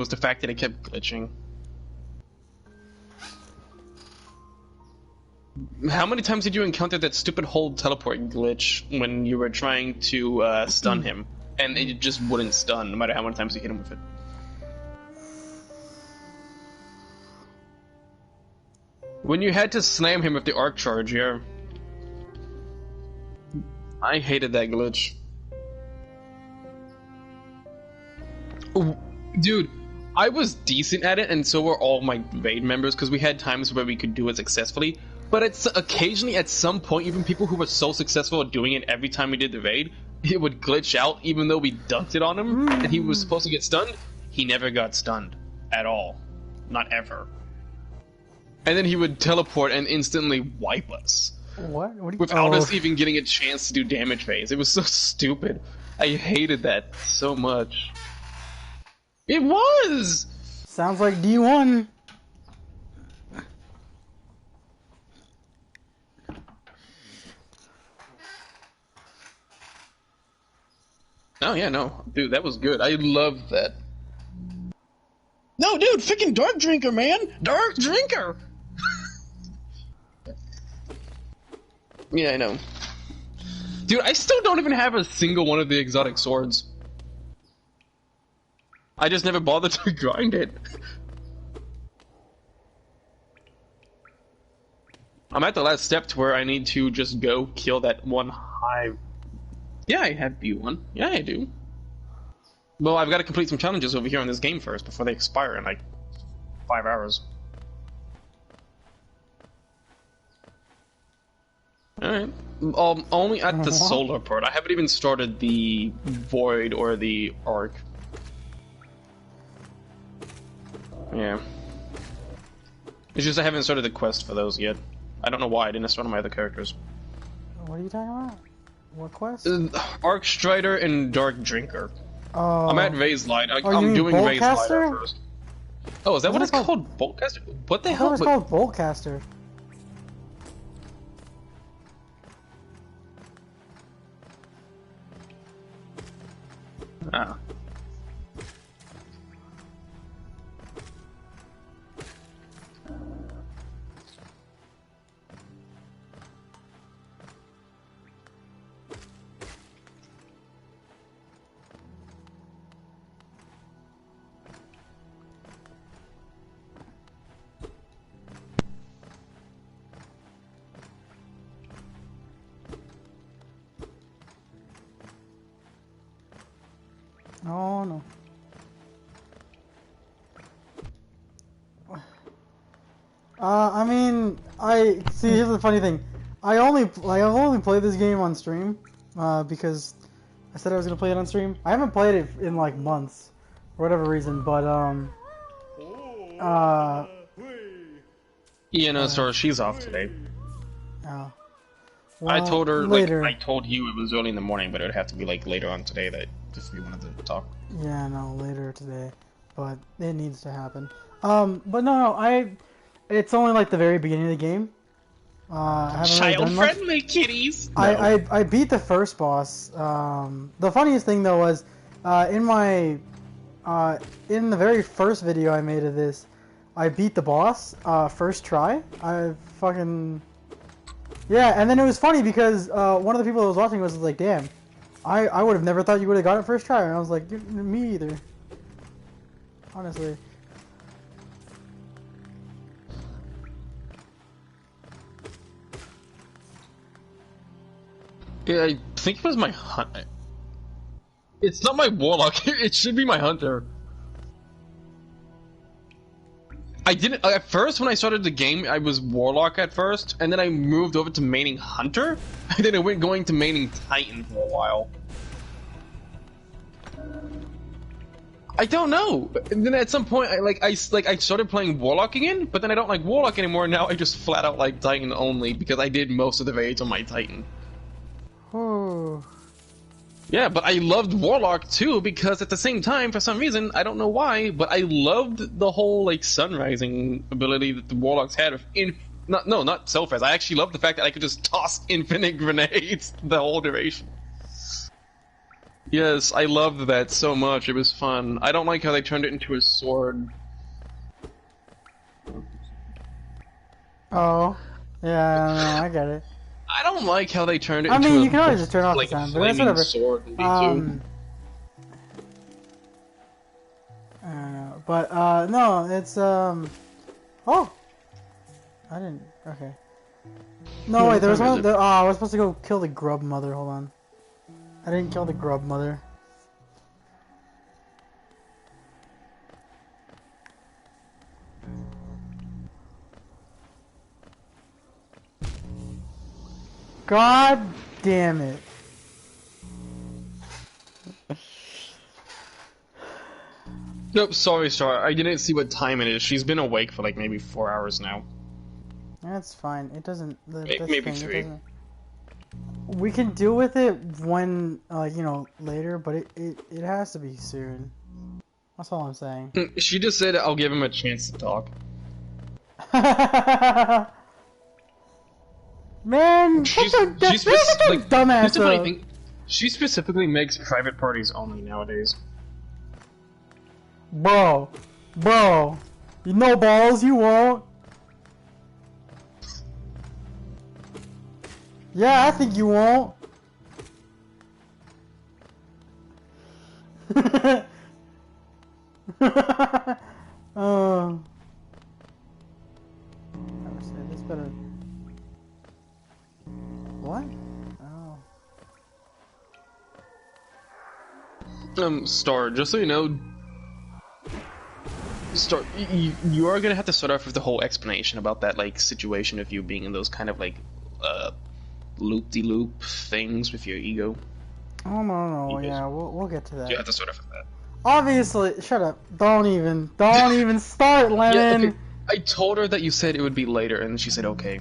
was the fact that it kept glitching. How many times did you encounter that stupid hold teleport glitch when you were trying to stun him, and it just wouldn't stun no matter how many times you hit him with it? When you had to slam him with the arc charge, yeah. I hated that glitch. Dude, I was decent at it, and so were all my raid members, because we had times where we could do it successfully. But it's occasionally, at some point, even people who were so successful at doing it every time we did the raid, it would glitch out, even though we dunked it on him, and he was supposed to get stunned. He never got stunned. At all. Not ever. And then he would teleport and instantly wipe us. What? Without us even getting a chance to do damage phase. It was so stupid. I hated that so much. It was! Sounds like D1. Oh yeah, no. Dude, that was good. I loved that. No, dude, freaking Dark Drinker, man! Dark Drinker! Yeah, I know. Dude, I still don't even have a single one of the exotic swords. I just never bothered to grind it. I'm at the last step to where I need to just go kill that one hive. Yeah, I have B1. Yeah, I do. Well, I've got to complete some challenges over here in this game first before they expire in like 5 hours. Alright. Only at the solar part. I haven't even started the void or the arc. Yeah. It's just I haven't started the quest for those yet. I don't know why I didn't start on my other characters. What are you talking about? What quest? Arc Strider and Dark Drinker. I'm at Vay's Light. I'm doing Vay's Light first. Oh, is that what it's called? Boltcaster? What the hell? It's called Boltcaster. Ah. Oh no. I mean, see. Here's the funny thing. I've only played this game on stream, because I said I was gonna play it on stream. I haven't played it in like months, for whatever reason. But Yeah, no, sorry, she's off today. Oh. I Well, told her, later. like, I told you it was early in the morning, but it would have to be, like, later on today that if we wanted to talk. Yeah, no, later today, but it needs to happen. But no, it's only like the very beginning of the game. I haven't really done much. Child-friendly kitties! No. I beat the first boss. The funniest thing though was, in the very first video I made of this, I beat the boss, first try. Yeah, and then it was funny because one of the people that was watching was like, damn, I would have never thought you would have got it first try. And I was like, me either. Honestly. Yeah, I think it was my hunter. It's not my warlock, it should be my hunter. I didn't, at first when I started the game, I was warlock at first, and then I moved over to maining hunter, and then I went going to maining titan for a while. I don't know. And then at some point, I started playing warlock again, but then I don't like warlock anymore. Now I just flat out like titan only because I did most of the raids on my titan. Oh. Yeah, but I loved warlock too because at the same time, for some reason, I don't know why, but I loved the whole like sunrising ability that the warlocks had. Not self-res. I actually loved the fact that I could just toss infinite grenades the whole duration. Yes, I loved that so much. It was fun. I don't like how they turned it into a sword. Oh, yeah, no, I get it. I don't like how they turned it I into mean, a you can always just turn off like the sound, but that's flaming whatever. sword in V2. I don't know, but no, it's Oh, I didn't. Okay. No, wait, there was one. Oh, I was supposed to go kill the grub mother. Hold on. I didn't kill the grub mother. God damn it. Nope, sorry, Star. I didn't see what time it is. She's been awake for like maybe 4 hours now. That's fine. It doesn't. Maybe 3. We can deal with it when, you know, later, but it has to be soon. That's all I'm saying. She just said I'll give him a chance to talk. Man, She's like dumbass. Thing. She specifically makes private parties only nowadays. Bro, you know balls, you won't. Yeah, I think you won't. I would say this better. What? Oh. Star, just so you know, Star, you are gonna have to start off with the whole explanation about that, like, situation of you being in those kind of, like, loop-de-loop things with your ego. Oh, no, yeah, we'll get to that. You have to start off with that. Obviously, shut up. Don't even start, Lemon. Yeah, okay. I told her that you said it would be later, and she said okay.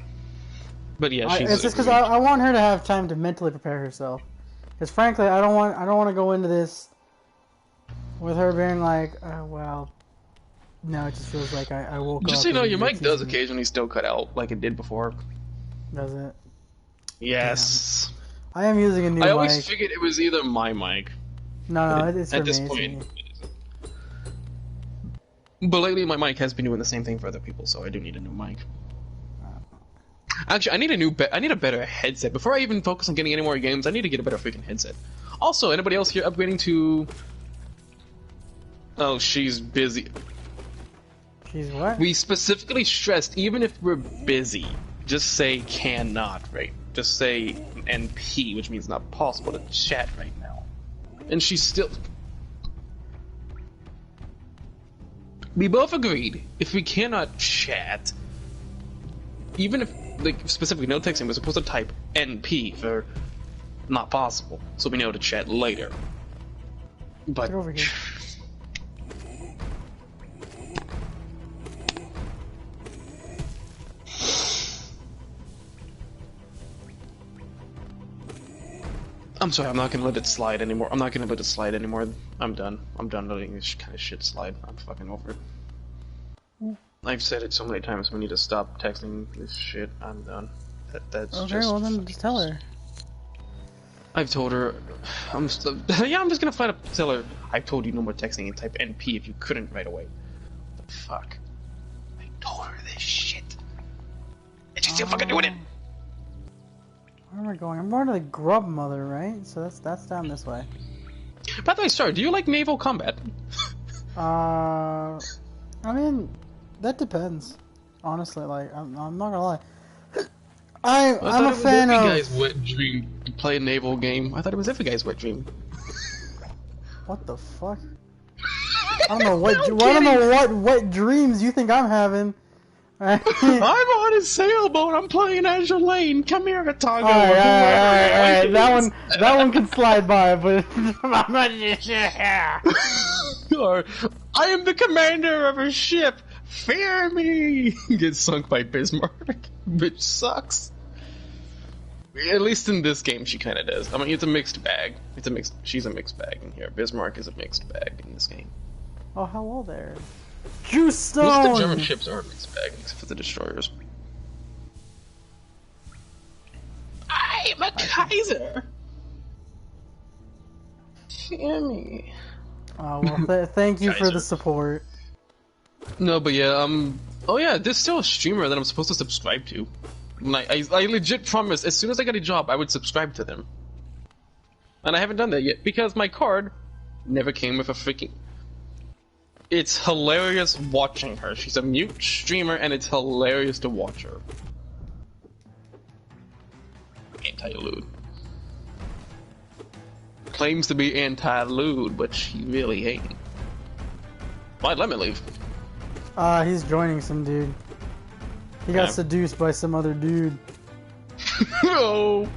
But yeah, it's just because I want her to have time to mentally prepare herself. Because frankly, I don't want to go into this with her being like, well, no, it just feels like I woke up. Just so you know, your mic does occasionally still cut out, like it did before. Does it? Yes. Damn. I am using a new mic. I always figured it was either my mic. No, it's at for this me. point. But lately, my mic has been doing the same thing for other people, so I do need a new mic. Actually, I need a better headset. Before I even focus on getting any more games, I need to get a better freaking headset. Also, anybody else here upgrading to? Oh, she's busy. She's what? We specifically stressed, even if we're busy, just say cannot, right? Just say NP, which means not possible to chat right now. And she's still... We both agreed, if we cannot chat, even if, like, specifically no texting, we're supposed to type NP for not possible, so we know to chat later. But... Get over here. I'm sorry, I'm not gonna let it slide anymore. I'm not gonna let it slide anymore. I'm done. I'm done letting this kind of shit slide. I'm fucking over it. I've said it so many times, we need to stop texting this shit. I'm done. That's okay, just... well then just tell her. I've told her... I'm just gonna flat up tell her, I've told you no more texting and type NP if you couldn't right away. What the fuck? I told her this shit. And she's still fucking doing it! Where am I going? I'm going to the grub mother, right? So that's down this way. By the way, Star, do you like naval combat? I mean, that depends. Honestly, like, I'm not gonna lie. I'm a fan of... every guy's wet dream to play a naval game. I thought it was every guy's wet dream. What the fuck? I don't know what dreams you think I'm having. I'm on a sailboat. I'm playing Azure Lane. Come here, Katago. Alright. That one can slide by, but I'm not just here. Or, I am the commander of a ship. Fear me. Gets sunk by Bismarck, which sucks. At least in this game, she kind of does. I mean, it's a mixed bag. She's a mixed bag in here. Bismarck is a mixed bag in this game. Oh, hello there. Juice Stone! Most of the German ships are a mixed bag, except for the destroyers. I'm a Kaiser! Timmy. Well, thank you for the support. No, but yeah, oh yeah, there's still a streamer that I'm supposed to subscribe to. Like, I legit promise, as soon as I get a job, I would subscribe to them. And I haven't done that yet, because my card never came with a freaking... It's hilarious watching her. She's a mute streamer, and it's hilarious to watch her. Anti-lewd. Claims to be anti-lewd, but she really ain't. Why'd let me leave? He's joining some dude. He got seduced by some other dude. No.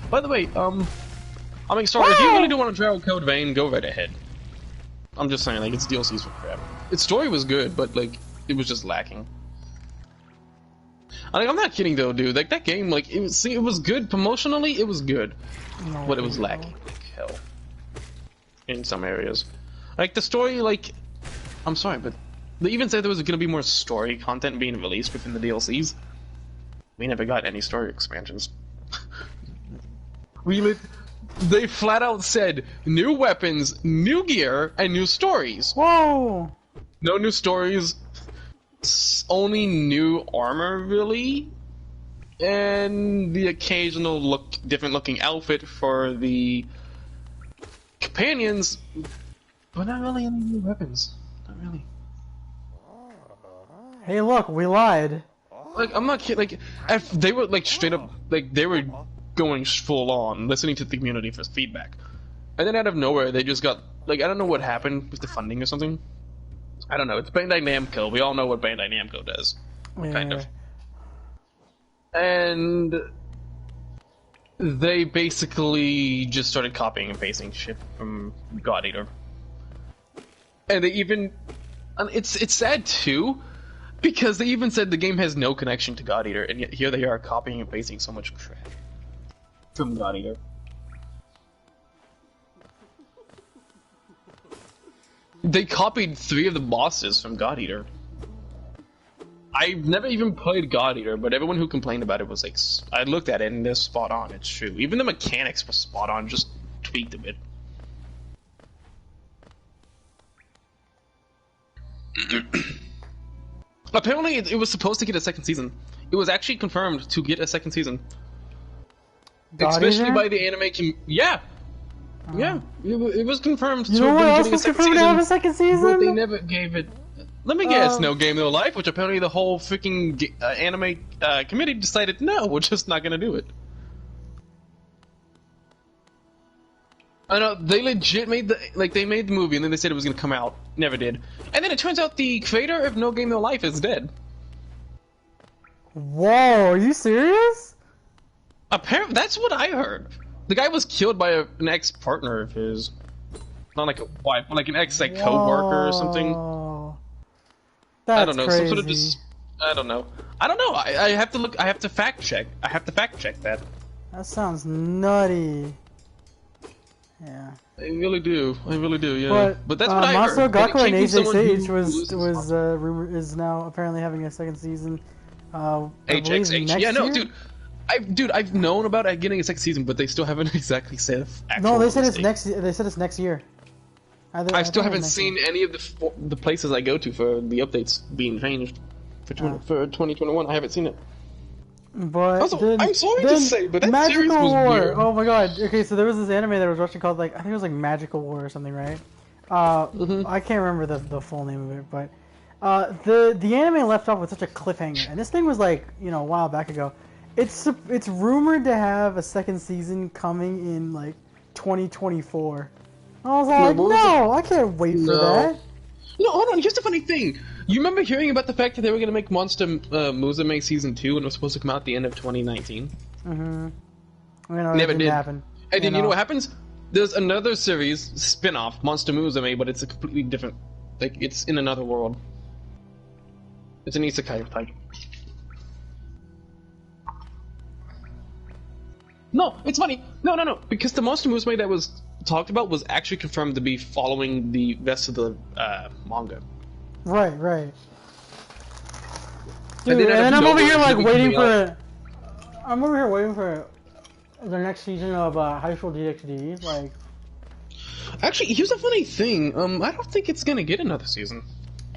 By the way, I mean, sorry, if you really do want to try out Code Vein, go right ahead. I'm just saying, like, its DLCs were crap. Its story was good, but, like, it was just lacking. Like, I'm not kidding, though, dude. Like, that game, like, it was good promotionally, it was good. No, but it was lacking like hell. In some areas. Like, the story, like... I'm sorry, but... They even said there was gonna be more story content being released within the DLCs. We never got any story expansions. They flat out said, new weapons, new gear, and new stories. Whoa! No new stories. Only new armor, really? And the occasional different looking outfit for the companions. But not really any new weapons. Not really. Hey, look, we lied. Like, I'm not kidding. Like, if they were like straight up, like they were going full on, listening to the community for feedback, and then out of nowhere they just got like, I don't know what happened with the funding or something. I don't know. It's Bandai Namco. We all know what Bandai Namco does, kind of. And they basically just started copying and pasting shit from God Eater, and they even, and it's sad too. Because they even said the game has no connection to God Eater, and yet here they are copying and pasting so much crap from God Eater. They copied 3 of the bosses from God Eater. I've never even played God Eater, but everyone who complained about it was like, I looked at it and they're spot on, it's true. Even the mechanics were spot on, just tweaked a bit. Apparently, it was supposed to get a second season. It was actually confirmed to get a second season. Especially by the anime yeah. Yeah, it was confirmed to have a second season. But they never gave it... Let me guess, No Game No Life, which apparently the whole freaking anime committee decided, no, we're just not gonna do it. I know, they legit made they made the movie and then they said it was gonna come out. Never did. And then it turns out the creator of No Game No Life is dead. Whoa, are you serious? Apparently, that's what I heard. The guy was killed by an ex-partner of his. Not like a wife, but like an co-worker or something. That's I don't know, crazy. some sort of just... I don't know. I have to look, I have to fact check. I have to fact check that. That sounds nutty. Yeah. I really do, yeah. But that's what I heard. Masao Gakko and AJ Sage is now apparently having a second season. HXH. Yeah, no, dude. I've known about it getting a second season, but they still haven't exactly said. No, they said it's next. They said it's next year. I still haven't seen any of the places I go to for the updates being changed for 2021. I haven't seen it. But also, I'm sorry to say, but that series was weird. Oh my god. Okay, so there was this anime that I was watching called I think it was like Magical War or something, right? I can't remember the full name of it, but the anime left off with such a cliffhanger, and this thing was like a while back ago. It's rumored to have a second season coming in like 2024. I was like, no, I can't wait for that. No, hold on. Here's the funny thing. You remember hearing about the fact that they were going to make Monster Musume Season 2 and it was supposed to come out at the end of 2019? Mm-hmm. Never did. Happen. And then you know what happens? There's another series, spin-off, Monster Musume, but it's a completely different... Like, it's in another world. It's an isekai type. No, it's funny. No. Because the Monster Musume that was talked about was actually confirmed to be following the rest of the manga. Right. Dude, and then I'm over here like waiting for. I'm over here waiting for the next season of High School DxD. Like. Actually, here's a funny thing. I don't think it's gonna get another season.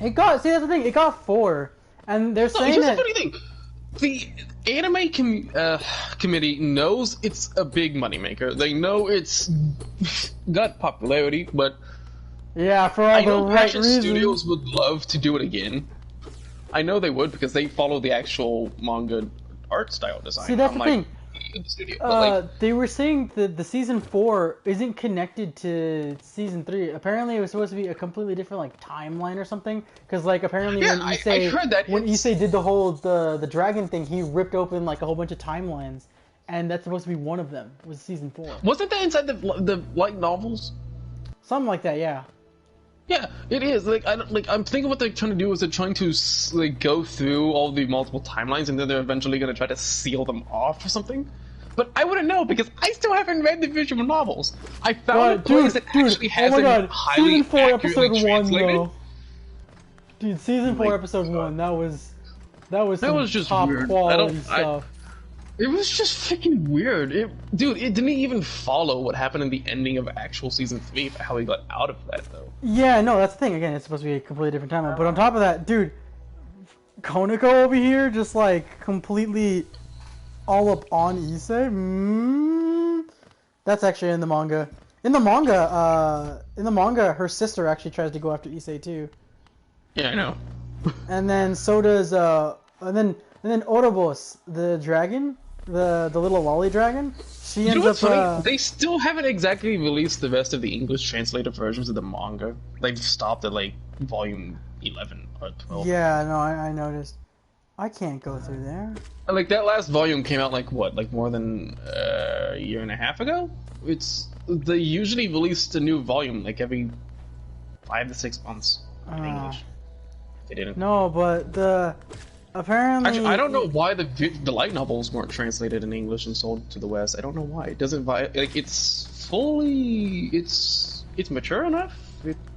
It got, see, that's the thing, it got 4. And they're No, saying here's that... the funny thing. The committee knows it's a big moneymaker. They know it's got popularity, but Yeah, for all I the know right Passion reasons. Studios would love to do it again. I know they would because they follow the actual manga art style design. See, that's the thing. The studio. But, like, They were saying that the season 4 isn't connected to season 3. Apparently, it was supposed to be a completely different like timeline or something. Because like apparently Yeah, when I Issei heard that when it's- Issei did the whole the dragon thing, he ripped open like a whole bunch of timelines, and that's supposed to be one of them. Was season 4. wasn't that inside the light novels? Something like that, yeah. Yeah, it is. Like I'm thinking what they're trying to do is they're trying to like go through all the multiple timelines and then they're eventually going to try to seal them off or something. But I wouldn't know because I still haven't read the visual novels. I found a place that actually has oh my them god, highly season 4 accurately episode 1 translated. though. Dude, season 4 episode 1, that was some was just top weird. quality stuff. It was just freaking weird. Dude, it didn't even follow what happened in the ending of actual season 3 for how he got out of that though. Yeah, no, that's the thing. Again, it's supposed to be a completely different timeline. But on top of that, dude, Koneko over here just like completely all up on Issei. That's actually in the manga. In the manga, her sister actually tries to go after Issei too. Yeah, I know. And then so does and then Ouroboros, the dragon, the little lolly dragon. She You know ends what's up. funny? They still haven't exactly released the rest of the English translated versions of the manga. They've stopped at like volume 11 or 12. Yeah, no, I noticed. I can't go through there. Like that last volume came out like what, like more than a year and a half ago? They usually released a new volume like every 5 to 6 months in English. They didn't. No, but apparently. Actually, I don't know why the light novels weren't translated in English and sold to the West. I don't know why. It doesn't like it's fully it's mature enough.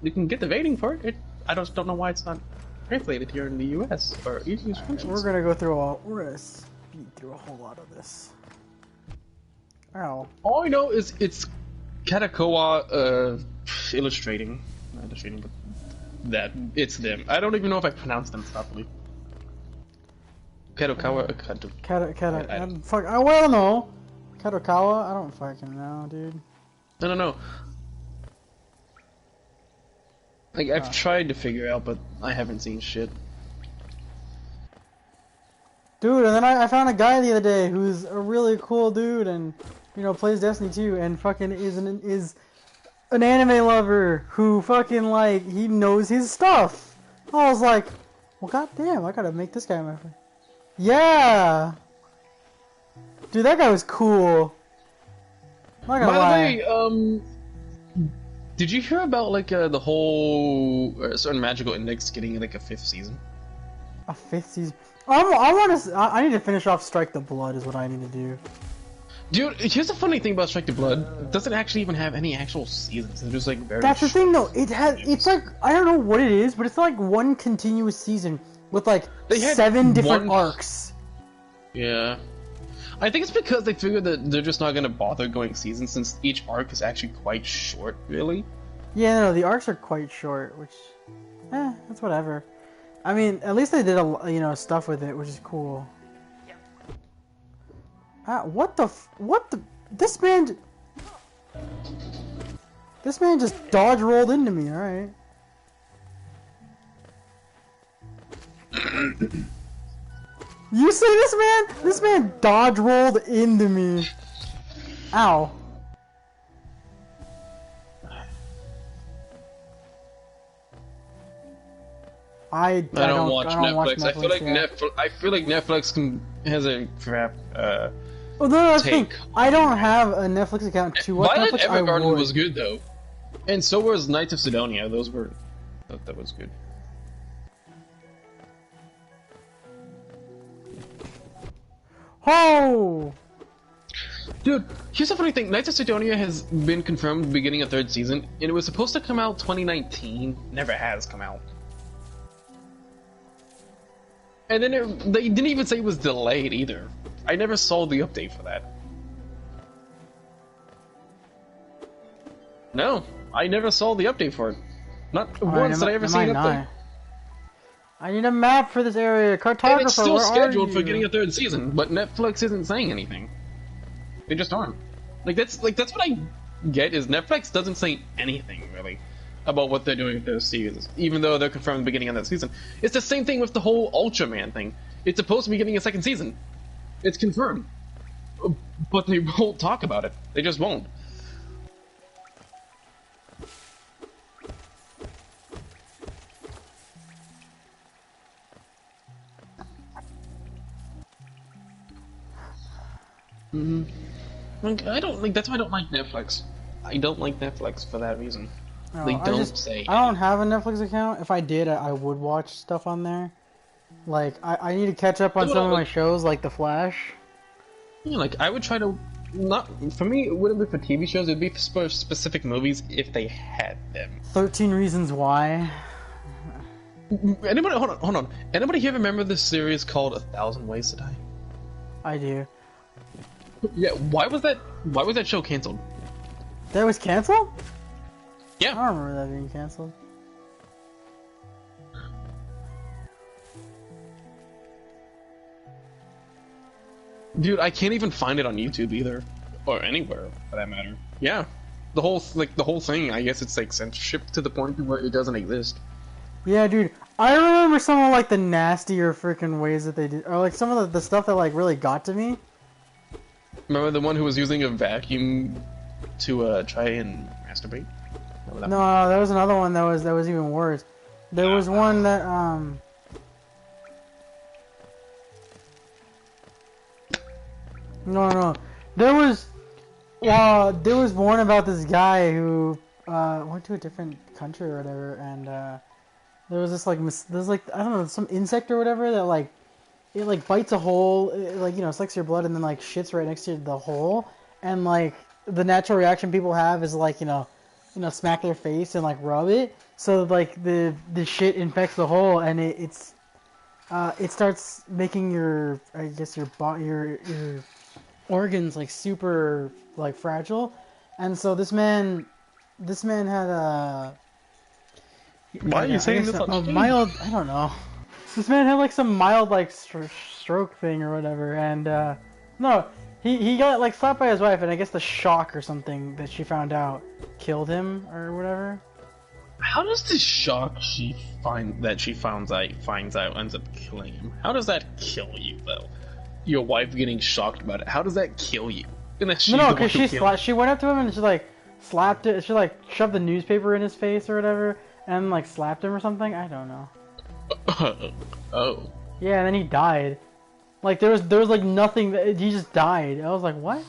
You can get the rating for it. I just don't know why it's not translated here in the U.S. or English countries. We're gonna speed through a whole lot of this. Ow. All I know is it's Katakawa illustrating, but that it's them. I don't even know if I pronounced them properly. Kadokawa. Fuck. I don't know. Kadokawa. I don't fucking know, dude. No. Like I've tried to figure out, but I haven't seen shit. Dude, and then I found a guy the other day who's a really cool dude, and plays Destiny 2, and fucking is an anime lover who fucking like he knows his stuff. I was like, well, goddamn, I gotta make this guy my friend. Yeah, dude, that guy was cool. Not gonna lie. By the way, did you hear about like the whole certain magical index getting like a 5th season? A 5th season. I need to finish off Strike the Blood is what I need to do. Dude, here's the funny thing about Strike the Blood. It doesn't actually even have any actual seasons. It's just like very. That's the thing, though. It's like I don't know what it is, but it's like one continuous season with like 7 different arcs. Yeah, I think it's because they figure that they're just not gonna bother going seasons since each arc is actually quite short, really. Yeah, no, the arcs are quite short, which, that's whatever. I mean, at least they did stuff with it, which is cool. What the? This man just dodge rolled into me. All right. You see this man? This man dodge rolled into me. Ow. I don't watch Netflix. I feel like yeah. Netflix has a crap. Well, no, that's the thing. I don't have a Netflix account to watch Violet Netflix. Evergarden was good though, and so was Knights of Sidonia. That was good. Oh! Dude, here's the funny thing. Knights of Sidonia has been confirmed beginning a 3rd season, and it was supposed to come out 2019. Never has come out. And then they didn't even say it was delayed either. I never saw the update for that. No. I never saw the update for it. Not Alright, once did I ever see an update. I need a map for this area. Cartographer, And it's still where scheduled are you? for getting a third season, but Netflix isn't saying anything. They just aren't. That's what I get is Netflix doesn't say anything really about what they're doing with their series, even though they're confirming the beginning of that season. It's the same thing with the whole Ultraman thing. It's supposed to be getting a second season. It's confirmed. But they won't talk about it. They just won't. Like, I don't like. That's why I don't like Netflix. I don't like Netflix for that reason. No, They don't say. I don't have a Netflix account. If I did, I would watch stuff on there. Like, I need to catch up on some of my shows, like The Flash. Yeah, like I would try to. Not for me. It wouldn't be for TV shows. It'd be for specific movies if they had them. 13 Reasons Why. Anybody? Hold on. Anybody here remember this series called 1,000 Ways to Die? I do. Yeah. Why was that show canceled? That was canceled? I Yeah. don't remember that being canceled. Dude, I can't even find it on YouTube either, or anywhere for that matter. Yeah. The whole thing. I guess it's like censorship to the point where it doesn't exist. Yeah, dude. I remember some of like the nastier freaking ways that they did, or like some of the stuff that like really got to me. Remember the one who was using a vacuum to try and masturbate? No, there was another one that was even worse. There was one that No. There was one about this guy who went to a different country or whatever, and there was this like I don't know, some insect or whatever that like it like bites a hole, it, like, you know, sucks your blood and then like shits right next to the hole, and like the natural reaction people have is like, you know, smack their face and like rub it, so like the shit infects the hole, and it starts making your, I guess, your organs like super like fragile, and so this man had a Why are you saying this? A mild, I don't know. This man had like some mild like stroke thing or whatever, and no, he got like slapped by his wife, and I guess the shock or something that she found out killed him or whatever. How does the shock she finds out ends up killing him? How does that kill you though? Your wife getting shocked about it. How does that kill you? No, because she went up to him and she like slapped it. She like shoved the newspaper in his face or whatever, and like slapped him or something. I don't know. Oh. Yeah, and then he died. Like there was like nothing. He just died. I was like, what?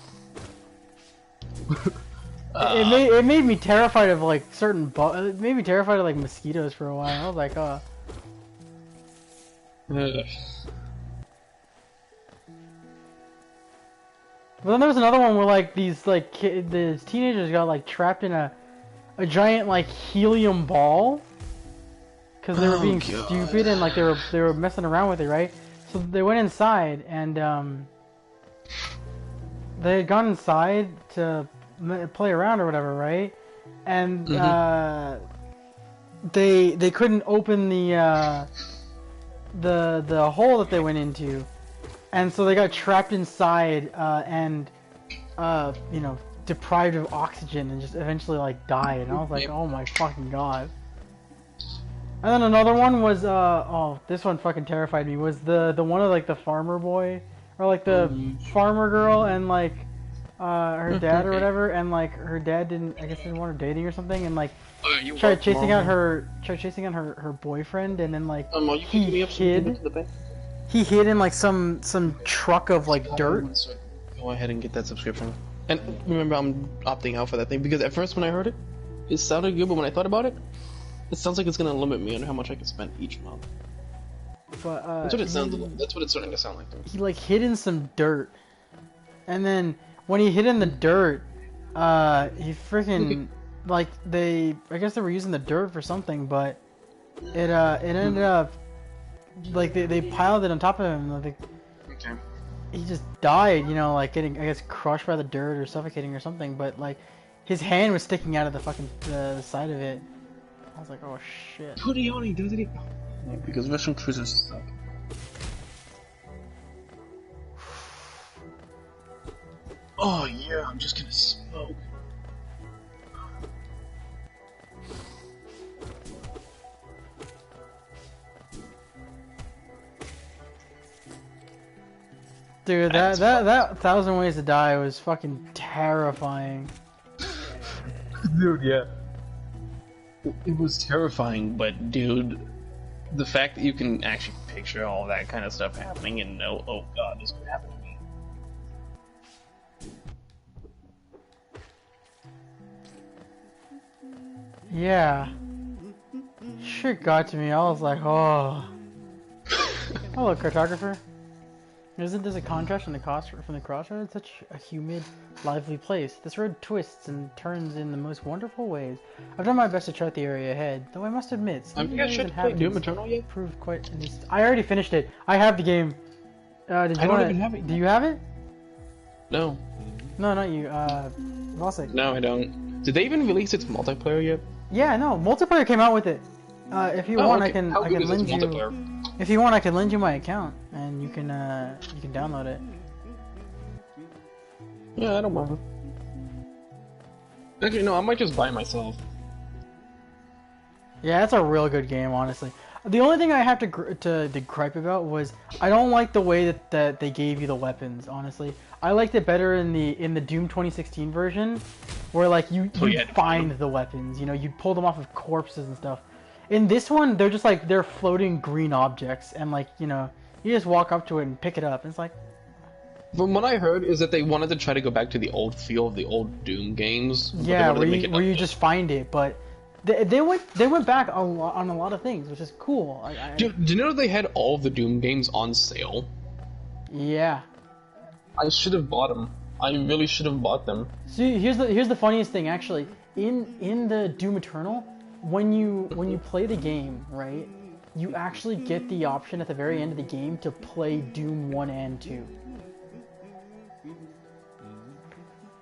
It made me terrified of like certain it made me terrified of like mosquitoes for a while. I was like, oh. But then there was another one where like these like the teenagers got like trapped in a giant like helium ball because they were being stupid and like they were messing around with it, right? So they went inside and they had gone inside to play around or whatever, right? And they couldn't open the hole that they went into. And so they got trapped inside, and you know, deprived of oxygen, and just eventually like died. And I was like, oh my fucking god. And then another one was, oh, this one fucking terrified me. Was the one of like the farmer boy, or like the farmer girl, and like her dad or whatever, and like her dad didn't want her dating or something, and like tried chasing out her boyfriend, and then like he hid in like some truck of like dirt. Go ahead and get that subscription. And remember, I'm opting out for that thing because at first when I heard it, it sounded good, but when I thought about it, it sounds like it's gonna limit me on how much I can spend each month. But that's what it sounds like. That's what it's starting to sound like to me. He like hid in some dirt, and then when he hid in the dirt, he freaking like I guess they were using the dirt for something, but it ended up like they piled it on top of him. Like, he just died, you know, like getting, I guess, crushed by the dirt or suffocating or something. But like His hand was sticking out of the fucking the side of it. I was like, oh shit. Put it on, he does it. Yeah, because Russian cruisers suck. Oh yeah, I'm just gonna smoke. Dude, that Thousand Ways to Die was fucking terrifying. Dude, yeah. It was terrifying, but dude, the fact that you can actually picture all that kind of stuff happening and know, oh god, this could happen to me. Yeah. Shit got to me. I was like, oh. Hello, cartographer. Isn't this a contrast from the crossroads? Such a humid, lively place. This road twists and turns in the most wonderful ways. I've done my best to chart the area ahead, though I must admit, some You guys should play Doom Eternal yet? proved quite. I already finished it. I have the game. Did you I don't even have it. Do you have it? No. No, not you. Vosik. No, I don't. Did they even release its multiplayer yet? Yeah, no. Multiplayer came out with it. If you want, okay. I can lend you. Multiplayer? If you want, I can lend you my account, and you can download it. Yeah, I don't mind. Actually, no, I might just buy it myself. Yeah, it's a real good game, honestly. The only thing I have to gripe about was I don't like the way that they gave you the weapons. Honestly, I liked it better in the Doom 2016 version, where like you find the weapons. You know, you pull them off of corpses and stuff. In this one, they're just like they're floating green objects, and like you know, you just walk up to it and pick it up. And it's like. From what I heard is that they wanted to try to go back to the old feel of the old Doom games. Yeah, where you just find it, but they went back on a lot of things, which is cool. Do you know they had all of the Doom games on sale? Yeah. I should have bought them. I really should have bought them. See, here's the funniest thing actually. In the Doom Eternal, when you play the game, right, you actually get the option at the very end of the game to play Doom 1 and 2.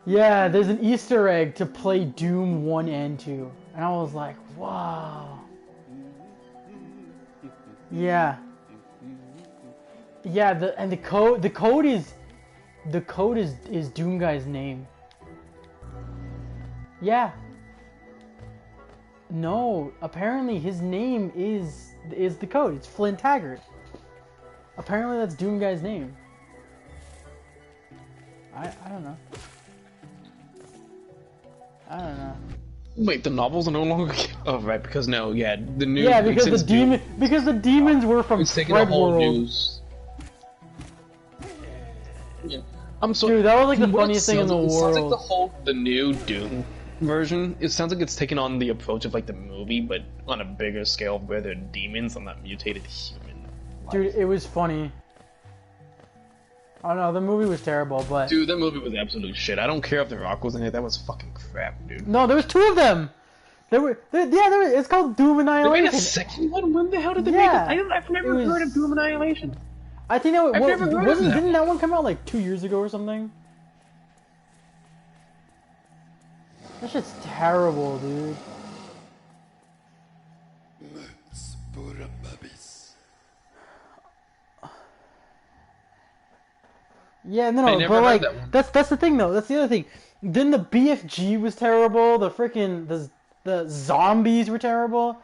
Yeah, there's an Easter egg to play Doom 1 and 2. And I was like, wow. Yeah. Yeah, the code is Doom Guy's name. Yeah. No, apparently his name is the code. It's Flint Taggart. Apparently that's Doom Guy's name. I don't know. I don't know. Wait, the novels are no longer. Oh right, because no, yeah, the new. Yeah, because the demons were from Fred World. News. Yeah, I'm sorry. Dude, that was like the funniest thing in the world. It sounds like the new Doom version. It sounds like it's taken on the approach of like the movie, but on a bigger scale, where they're demons and not mutated human. Dude, it was funny. I don't know, the movie was terrible, but... Dude, that movie was absolute shit. I don't care if The Rock was in it, that was fucking crap, dude. No, there was two of them! It's called Doom Annihilation. They made a second one? When the hell did they make it? I've never heard of Doom Annihilation. I think that I've never heard of that. Didn't that one come out like 2 years ago or something? That shit's terrible, dude. Yeah, no, but like that's the thing though. That's the other thing. Then the BFG was terrible. The freaking the zombies were terrible.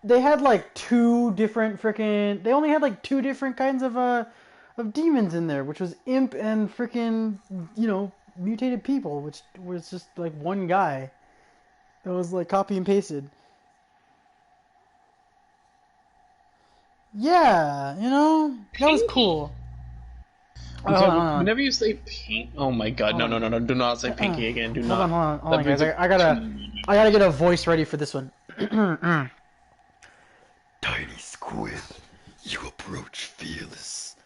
They had like two different freaking. They only had like two different kinds of demons in there, which was imp and freaking mutated people, which was just like one guy. That was like copy and pasted. Yeah, that was cool. Whenever you say pink, oh my god, no, do not say pinky again. Do not. Hold on, guys. I gotta get a voice ready for this one. Tiny squid, you approach fearless.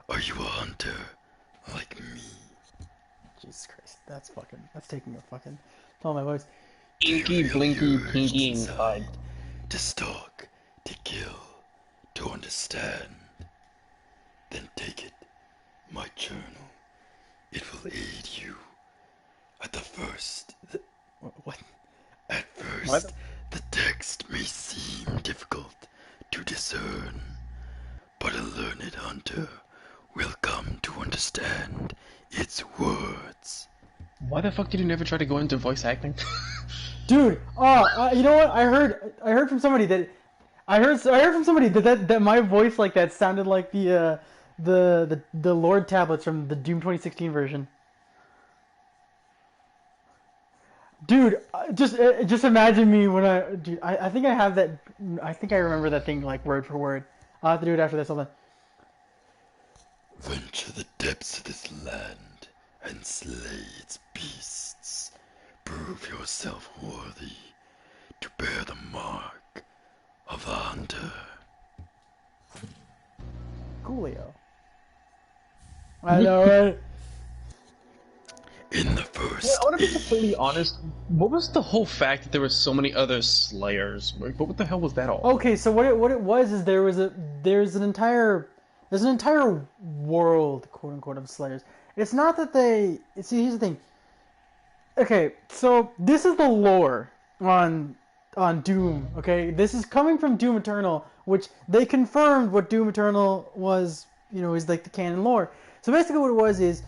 Are you a hunter like me? Jesus Christ, that's taking a fucking tell my voice. Inky, blinky, pinky, and hide. To stalk, to kill, to understand. Then take it. My journal, it will aid you. At the first, What? At first, the text may seem difficult to discern, but a learned hunter will come to understand its words. Why the fuck did you never try to go into voice acting? Dude, you know what? I heard from somebody that I heard from somebody that my voice like that sounded like the Lord tablets from the Doom 2016 version. Dude, just imagine me when I think I have that. I think I remember that thing like word for word. I'll have to do it after this. Hold on. Venture the depths of this land and slay its beasts. Prove yourself worthy to bear the mark of the hunter. Coolio. I know, right? In the Yeah, first I want to be age, completely honest. What was the whole fact that there were so many other Slayers? Like, what the hell was that all? Okay, so what it was is there's an entire world, quote unquote, of Slayers. It's not that they see. Here's the thing. Okay, so this is the lore on Doom. Okay, this is coming from Doom Eternal, which they confirmed what Doom Eternal was. You know, is like the canon lore. So basically, what it was is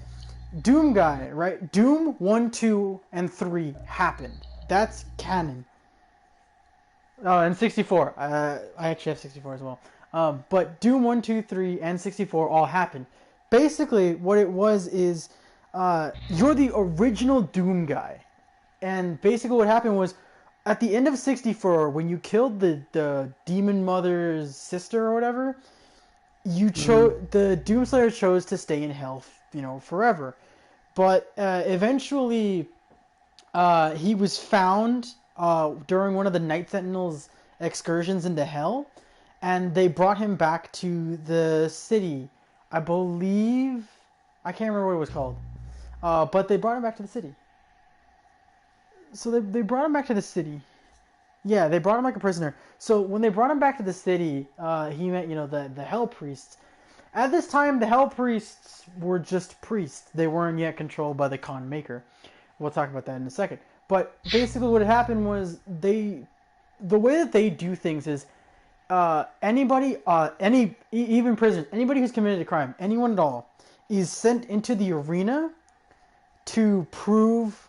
Doom guy, right? Doom 1, 2, and 3 happened. That's canon. Oh, and 64. I actually have 64 as well. But Doom 1, 2, 3, and 64 all happened. Basically, what it was is you're the original Doom guy. And basically what happened was at the end of 64, when you killed the Demon Mother's sister or whatever, you the Doomslayer chose to stay in hell, you know, forever. But eventually he was found during one of the Night Sentinels' excursions into hell, and they brought him back to the city. I believe I can't remember what it was called, but they brought him back to the city. So they brought him back to the city. Yeah, they brought him like a prisoner. So when they brought him back to the city, he met, you know, the Hell Priests. At this time, the Hell Priests were just priests. They weren't yet controlled by the Khan Maker. We'll talk about that in a second. But basically what happened was the way that they do things is anybody, even prisoners, anybody who's committed a crime, anyone at all, is sent into the arena to prove,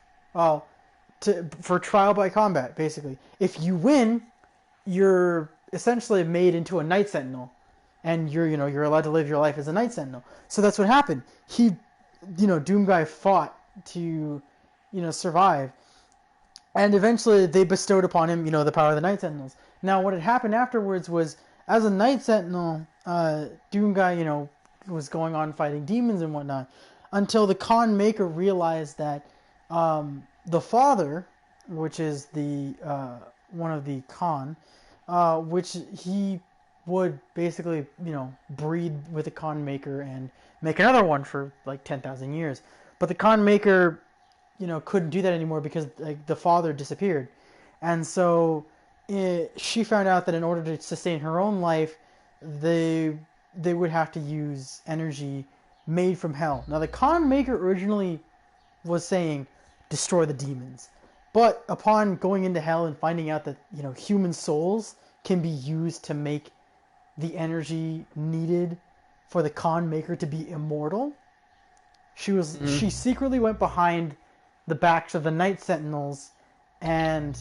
for trial by combat, basically. If you win, you're essentially made into a Night Sentinel, and you're allowed to live your life as a Night Sentinel. So that's what happened. He, Doom Guy fought to, survive, and eventually they bestowed upon him, the power of the Night Sentinels. Now, what had happened afterwards was, as a Night Sentinel, Doom Guy, was going on fighting demons and whatnot, until the Khan Maker realized that the father, which is the one of the Khan, which he would basically, breed with the Khan Maker and make another one for like 10,000 years. But the Khan Maker, couldn't do that anymore because the father disappeared. And so she found out that in order to sustain her own life, they would have to use energy made from hell. Now, the Khan Maker originally was saying, destroy the demons. But upon going into hell and finding out that, human souls can be used to make the energy needed for the Khan Maker to be immortal, she secretly went behind the backs of the Night Sentinels, and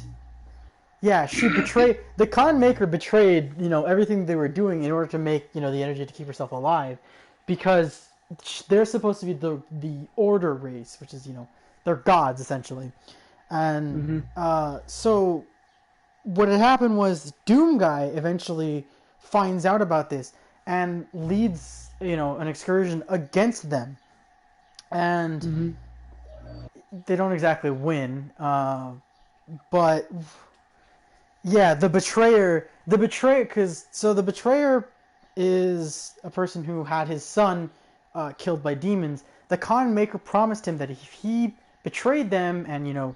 she betrayed the Khan Maker betrayed, everything they were doing in order to make, the energy to keep herself alive, because they're supposed to be the Order race, which is, they're gods essentially. And so what had happened was Doom Guy eventually finds out about this and leads, an excursion against them. And they don't exactly win, but yeah, the betrayer, because the betrayer is a person who had his son killed by demons. The Khan Maker promised him that if he betrayed them and,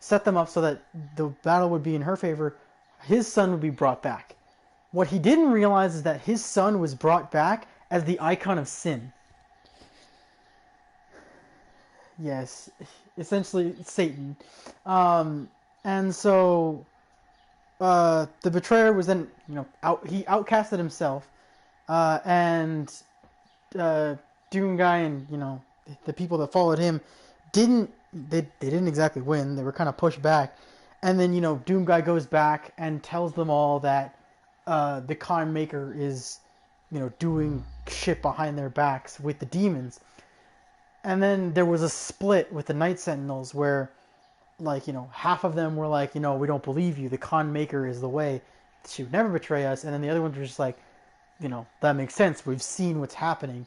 set them up so that the battle would be in her favor, his son would be brought back. What he didn't realize is that his son was brought back as the icon of sin. Yes. essentially Satan. And so the betrayer was then, he outcasted himself, and Doomguy and the people that followed him didn't exactly win. They were kind of pushed back, and then Doomguy goes back and tells them all that the Khan Maker is doing shit behind their backs with the demons. And then there was a split with the Night Sentinels where, half of them were like, we don't believe you. The Khan Maker is the way. She would never betray us. And then the other ones were just like, that makes sense. We've seen what's happening.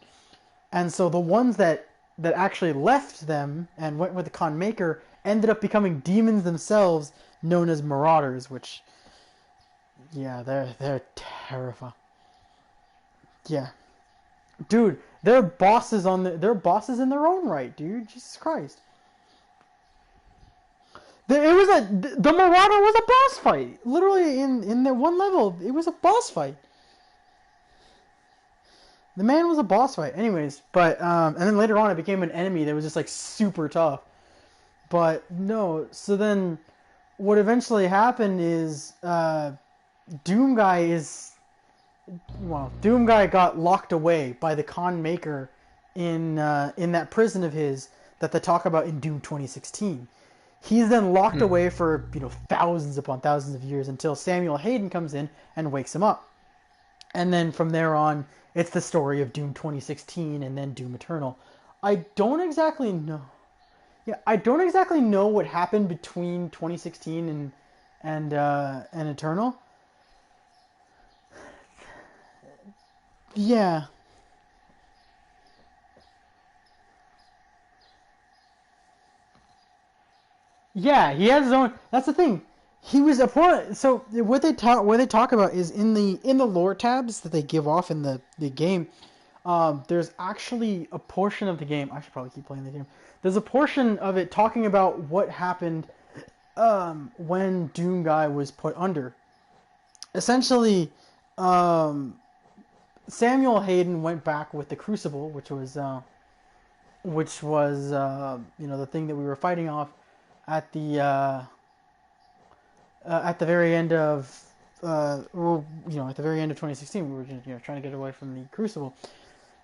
And so the ones that actually left them and went with the Khan Maker ended up becoming demons themselves, known as Marauders, which, yeah, they're terrifying. Yeah. Dude, they're bosses in their own right, dude. Jesus Christ. The Marauder was a boss fight. Literally in the one level, it was a boss fight. The man was a boss fight. Anyways, but and then later on it became an enemy that was just like super tough. But no, so then what eventually happened is Doomguy got locked away by the Khan Maker in that prison of his that they talk about in Doom 2016. He's then locked away for thousands upon thousands of years until Samuel Hayden comes in and wakes him up. And then from there on, it's the story of Doom 2016 and then Doom Eternal. I don't exactly know. Yeah, I don't exactly know what happened between 2016 and Eternal. Yeah. Yeah, he has his own. That's the thing. He was a part. So what they talk about is in the lore tabs that they give off in the game. There's actually a portion of the game. I should probably keep playing the game. There's a portion of it talking about what happened when Doomguy was put under. Essentially, Samuel Hayden went back with the Crucible, which was the thing that we were fighting off at the very end of at the very end of 2016. We were just trying to get away from the Crucible,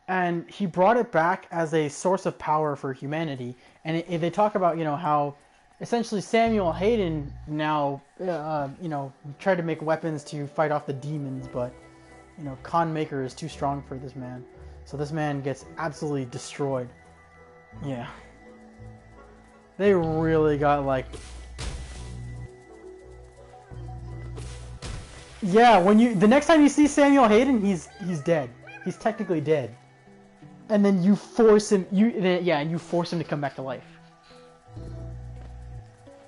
and he brought it back as a source of power for humanity. And they talk about how essentially Samuel Hayden now tried to make weapons to fight off the demons, but Khan Maker is too strong for this man. So this man gets absolutely destroyed. Yeah. They really got like... Yeah, the next time you see Samuel Hayden, he's dead. He's technically dead. And then you force him you force him to come back to life.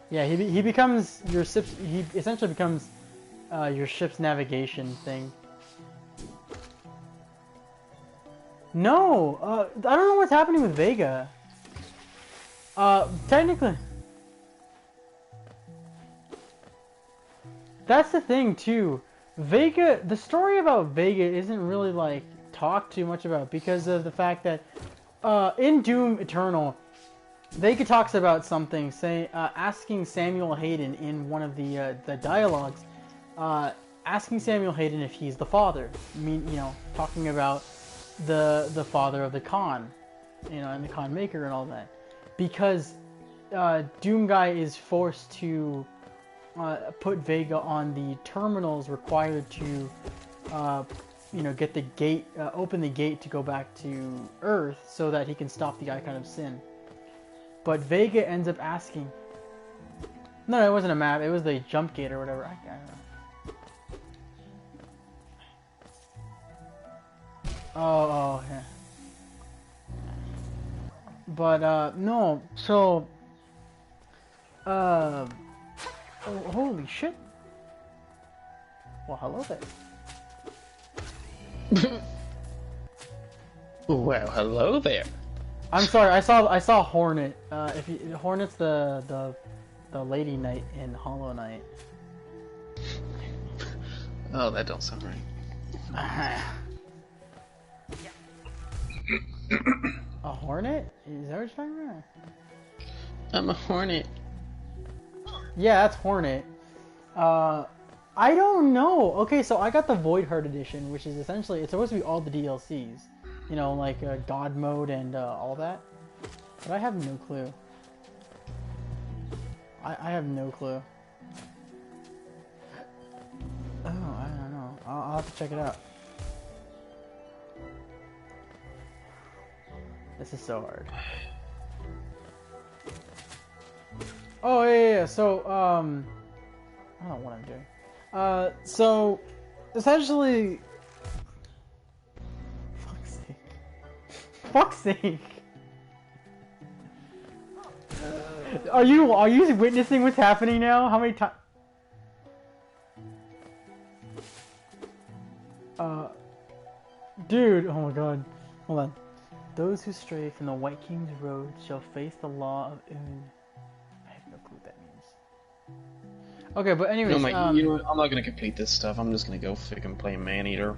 Yeah, he becomes your ship's... He essentially becomes your ship's navigation thing. No, I don't know what's happening with Vega. Technically, that's the thing too. Vega, the story about Vega isn't really like talked too much about because of the fact that in Doom Eternal, Vega talks about something, asking Samuel Hayden in one of the dialogues, asking Samuel Hayden if he's the father. Talking about the father of the Khan, and the Khan Maker and all that, because Doomguy is forced to put Vega on the terminals required to get the gate, open the gate to go back to Earth so that he can stop the Icon of Sin. But Vega ends up asking... No, it wasn't a map, it was the jump gate or whatever, I don't know. Oh, yeah. But, no, so... Oh, holy shit. Well, hello there. Well, hello there. I'm sorry, I saw Hornet. Hornet's the lady knight in Hollow Knight. Oh, that don't sound right. A Hornet? Is that what you're talking I'm a hornet. Yeah, that's Hornet. I don't know. Okay, so I got the Void Heart edition, which is essentially it's supposed to be all the DLCs, you know, like God mode and all that. But I have no clue. I have no clue. Oh, I don't know. I'll have to check it out. This is so hard. Oh yeah. So I don't know what I'm doing. So essentially, fuck's sake. Fuck's sake. Are you witnessing what's happening now? How many times? Dude, oh my god. Hold on. Those who stray from the White King's road shall face the law of Un. I have no clue what that means. Okay, but anyways, No, Mike, you know what? I'm not gonna complete this stuff. I'm just gonna go freaking play Maneater.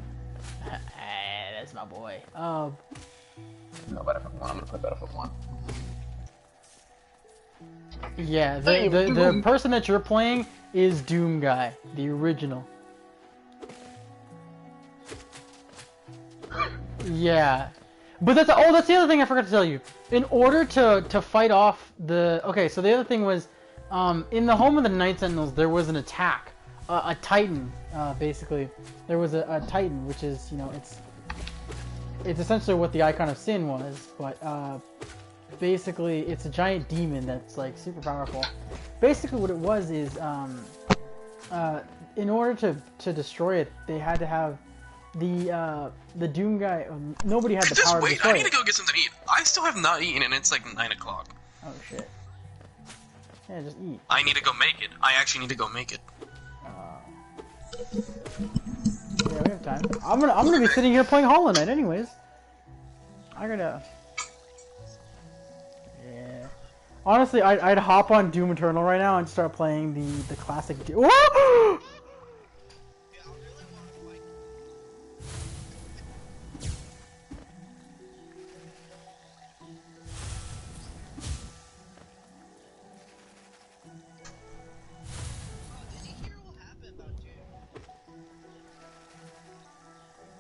That's my boy. No, Battlefield 1. I'm gonna play Battlefield 1. Yeah, the person that you're playing is Doom Guy, the original. Yeah. But that's the other thing I forgot to tell you. In order to fight off the... Okay, so the other thing was, in the home of the Night Sentinels, there was an attack. A Titan, basically. There was a Titan, which is, you know, it's essentially what the Icon of Sin was, but, basically, it's a giant demon that's, like, super powerful. Basically, what it was is, in order to destroy it, they had to have the Doom Guy. Nobody had the power to destroy it. I need to go get something to eat. I still have not eaten, and it's like 9 o'clock. Oh shit. Yeah, just eat. I need to go make it. I actually need to go make it. Yeah, we have time. I'm gonna be sitting here playing Hollow Knight anyways. I gotta. Yeah. Honestly, I'd hop on Doom Eternal right now and start playing the classic Doom.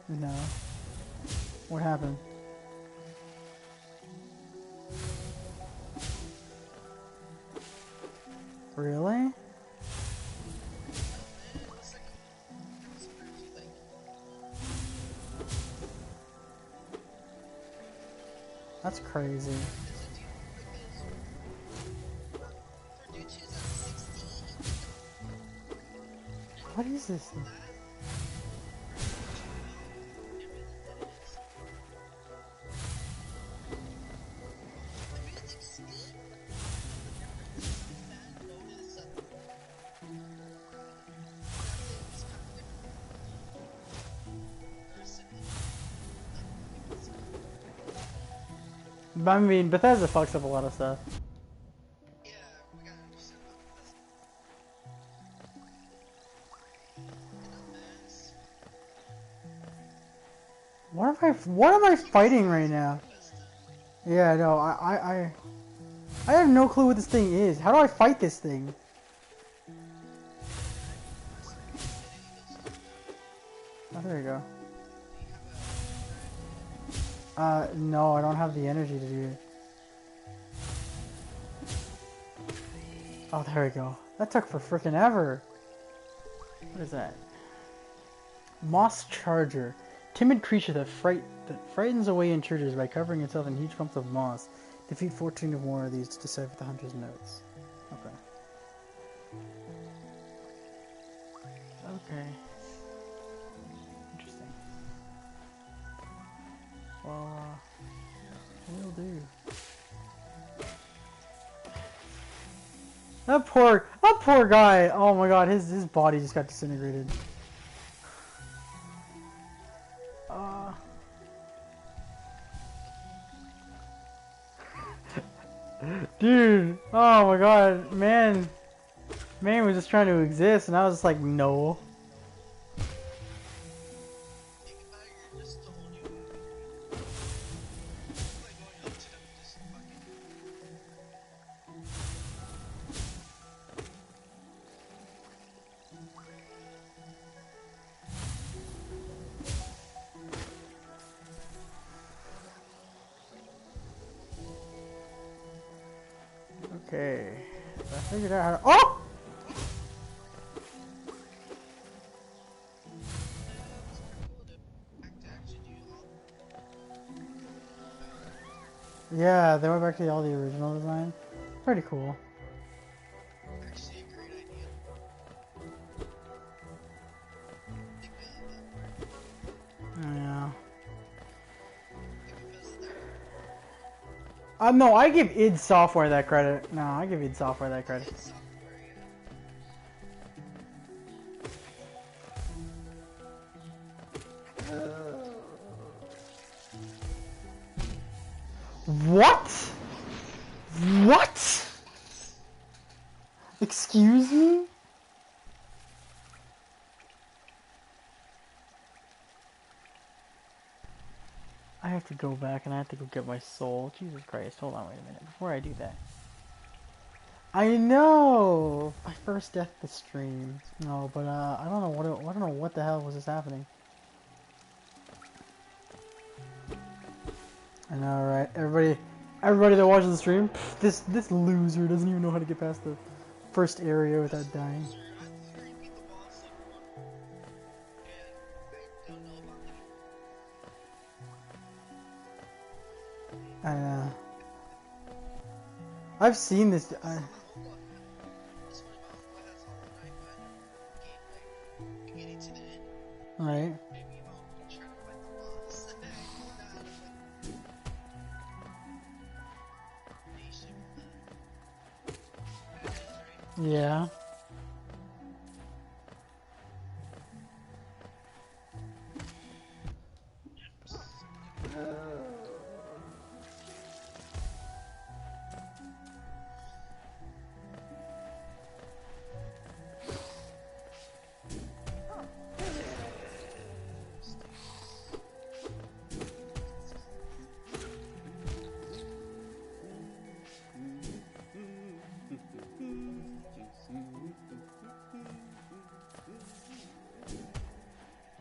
No. What happened? Really? That's crazy. What is this thing? I mean, Bethesda fucks up a lot of stuff. What am I fighting right now? Yeah, no, I have no clue what this thing is. How do I fight this thing? Oh, there you go. No, I don't have the energy to do it. Oh, there we go. That took for frickin' ever. What is that? Moss Charger. Timid creature that frightens away intruders by covering itself in huge clumps of moss. Defeat 14 or more of these to decipher the hunter's notes. Okay. Okay. Interesting. Well, will do. That poor guy. Oh my god, his body just got disintegrated. Dude, oh my god, man was just trying to exist, and I was just like, no. Okay. I figured out how to. Oh! Yeah, they went back to all the original design. Pretty cool. Yeah. No, I give id Software that credit. No, I give id Software that credit. What? What? Excuse me? I have to go back and I have to go get my soul. Jesus Christ, hold on, wait a minute. Before I do that. I know! My first death of the stream. No, but I don't know what the hell was just happening. I know, right? Everybody that watches the stream, this loser doesn't even know how to get past the first area without dying. I know. I've seen this. Right. Yeah.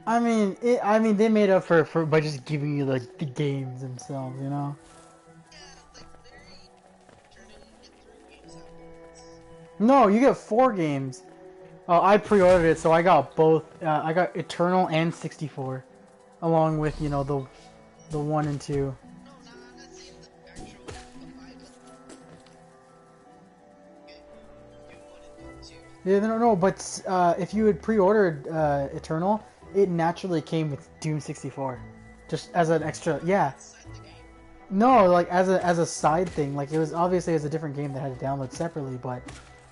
I mean, they made up for by just giving you like the games themselves, you know. No, you get 4 games. I pre-ordered it, so I got both. I got Eternal and 64, along with the 1 and 2. Yeah, no, but if you had pre-ordered Eternal, it naturally came with Doom 64, just as an extra. Yeah. No, like as a side thing. Like it was obviously as a different game that had to download separately, but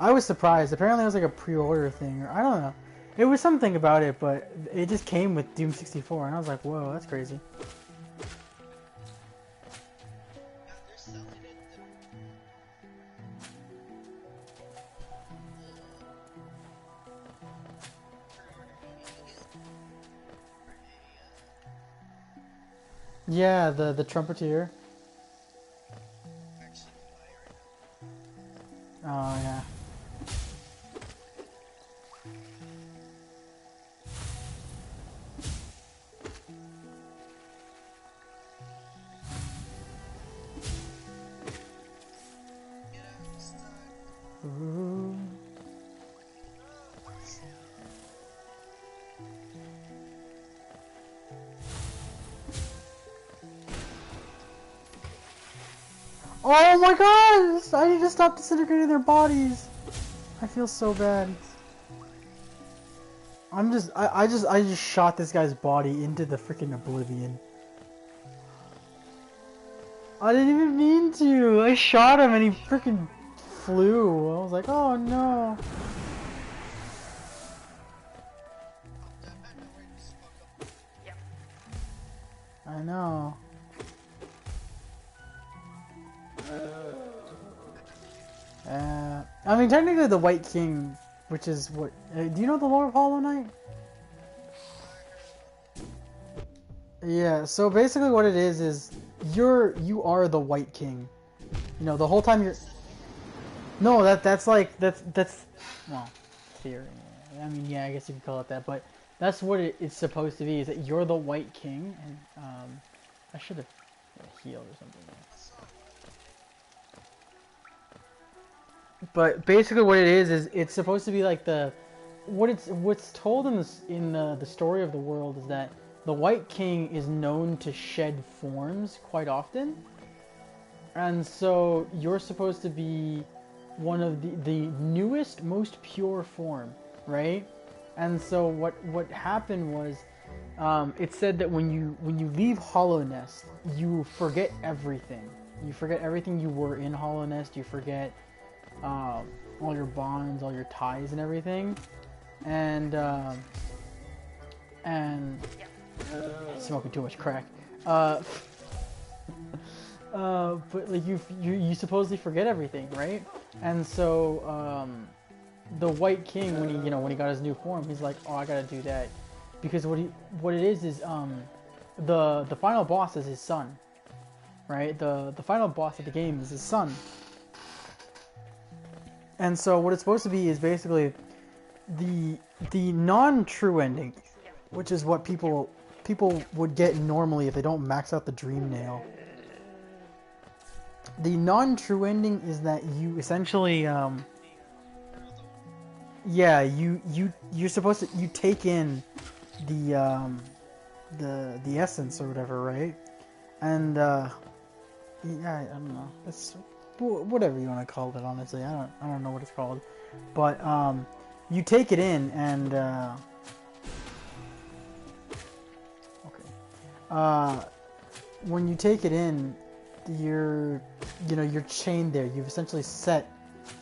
I was surprised. Apparently, it was like a pre-order thing, or I don't know. It was something about it, but it just came with Doom 64, and I was like, whoa, that's crazy. Yeah, the trumpeter. Oh yeah. Ooh. Oh my gosh! I need to stop disintegrating their bodies. I feel so bad. I just shot this guy's body into the freaking oblivion. I didn't even mean to. I shot him and he freaking flew. I was like, oh no. I know. I mean, technically the White King, which is what... do you know the lore of Hollow Knight? Yeah, so basically what it is you are the White King. You know, the whole time you're... No, that's well, theory. I mean, yeah, I guess you could call it that, but that's what it's supposed to be, is that you're the White King, and, I should have healed or something. But basically, what it is it's supposed to be like what's told in the story of the world is that the White King is known to shed forms quite often, and so you're supposed to be one of the newest, most pure form, right? And so what happened was, it said that when you leave Hollow Nest, you forget everything. You forget everything you were in Hollow Nest. You forget all your bonds, all your ties, and everything. And smoking too much crack. But like you supposedly forget everything, right? And so the White King, when he got his new form, he's like, oh, I gotta do that, because what it is the final boss is his son, right? The final boss of the game is his son. And so what it's supposed to be is basically the non-true ending, which is what people would get normally if they don't max out the Dream Nail. The non-true ending is that you essentially you're supposed to take in the essence or whatever, right? And I don't know. It's whatever you want to call it. Honestly, I don't know what it's called, but you take it in and when you take it in, you're chained there. You've essentially set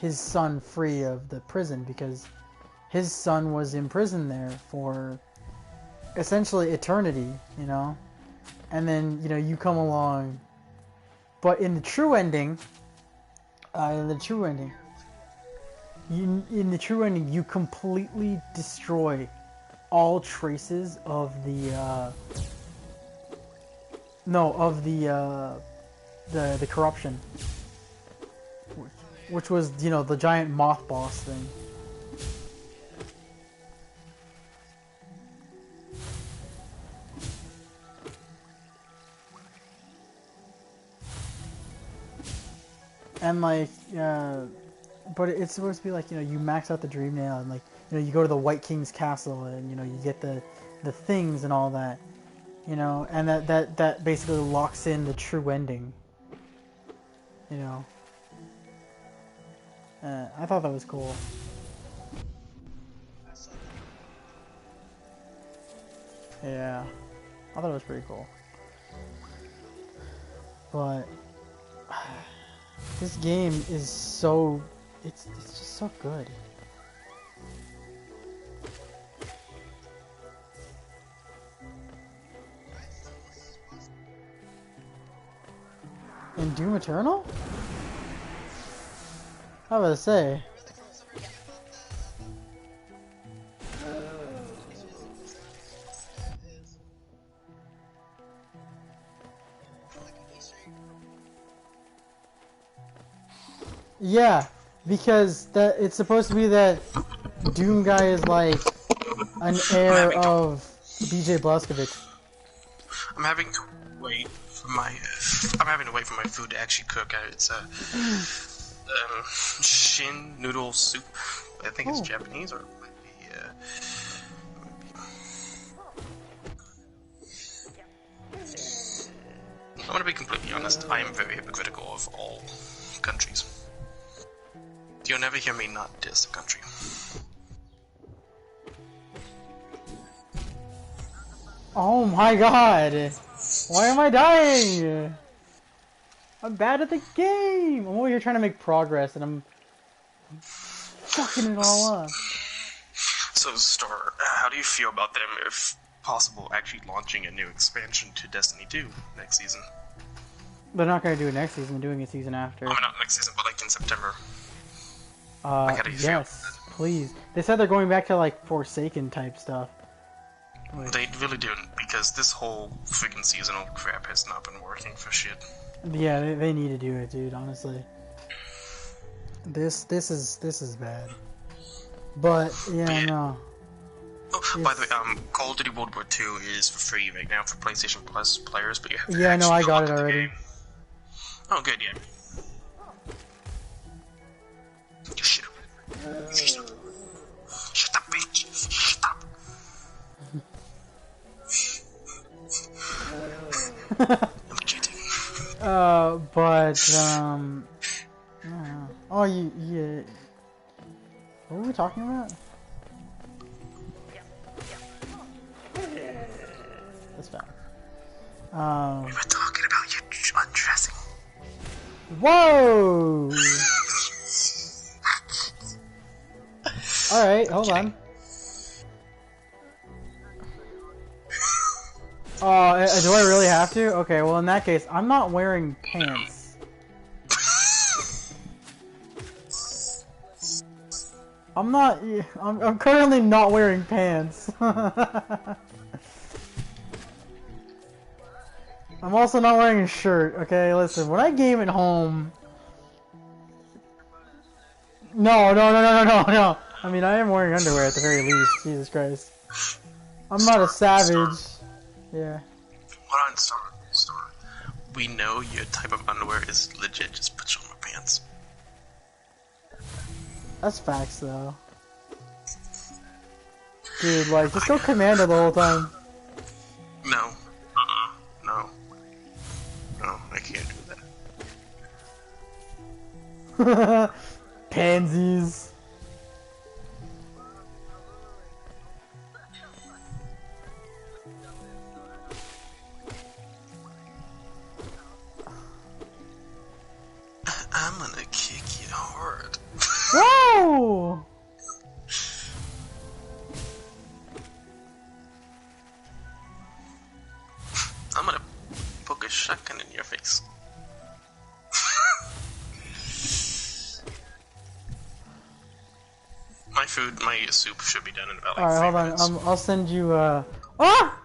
his son free of the prison, because his son was imprisoned there for essentially eternity, and then you come along. But in the true ending, you completely destroy all traces of the corruption, which was the giant moth boss thing. And but it's supposed to be like, you max out the Dream Nail, and you go to the White King's castle, and you get the things and all that, and that basically locks in the true ending. I thought that was cool. Yeah, I thought it was pretty cool. But this game is it's just so good. In Doom Eternal? I was about to say. Yeah, because it's supposed to be that Doom guy is like an heir of BJ Blazkowicz. I'm having to wait for my food to actually cook. It's shin noodle soup. I think it's Japanese, or it might be. I'm gonna be completely honest. I am very hypocritical of all countries. You'll never hear me not diss a country. Oh my god! Why am I dying? I'm bad at the game! I'm over here trying to make progress, and I'm fucking it all up. So, Star, how do you feel about them, if possible, actually launching a new expansion to Destiny 2 next season? They're not gonna do it next season, they're doing a season after. Oh, not next season, but in September. How do you feel? Please. They said they're going back to Forsaken type stuff. They really do, because this whole freaking seasonal crap has not been working for shit. Yeah, they need to do it, dude, honestly. This is bad. But yeah, no. Oh, by the way, Call of Duty World War II is for free right now for PlayStation Plus players, but you have to I got it already. Oh, good, yeah. You shut up. Shut up, bitch. Shut up. I'm cheating. Yeah. Oh, yeah. What were we talking about? That's fine. We were talking about you undressing. Whoa! Alright, hold on. Oh, do I really have to? Okay, well in that case, I'm not wearing pants. I'm currently not wearing pants. I'm also not wearing a shirt, okay? Listen, when I game at home... No. I mean, I am wearing underwear at the very least. Jesus Christ. I'm not a savage. Yeah. Hold on, Star. We know your type of underwear is legit. Just put you on my pants. That's facts, though. Dude, like, just go commando the whole time. No. No. No, I can't do that. Pansies. I'm gonna kick you hard. Whoa! I'm gonna poke a shotgun in your face. My soup should be done in about like Alright, 3 hold minutes. on. I'll send you, Ah! Ah!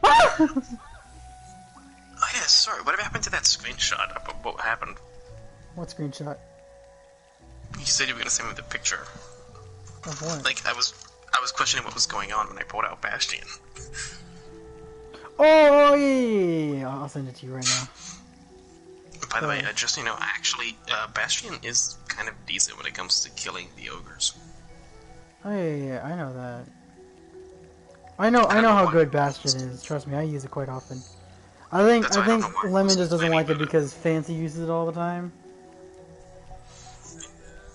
Oh yeah, sorry. Whatever happened to that screenshot of what happened? What screenshot? You said you were gonna send me the picture. Of what? Like I was questioning what was going on when I pulled out Bastion. Oh, yeah. I'll send it to you right now. By the way, just actually, Bastion is kind of decent when it comes to killing the ogres. Oh, yeah, I know that. I know how good Bastion is. Trust me, I use it quite often. I think Lemon just doesn't like it because Fancy uses it all the time.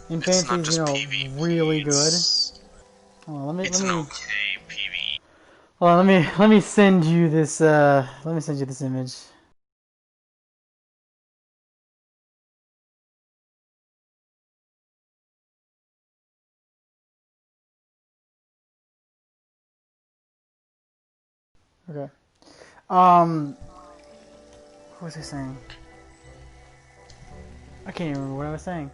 And Fancy's, really good. Hold on, It's an okay PvE. Hold on, let me send you this image. Okay. What was I saying? I can't even remember what I was saying.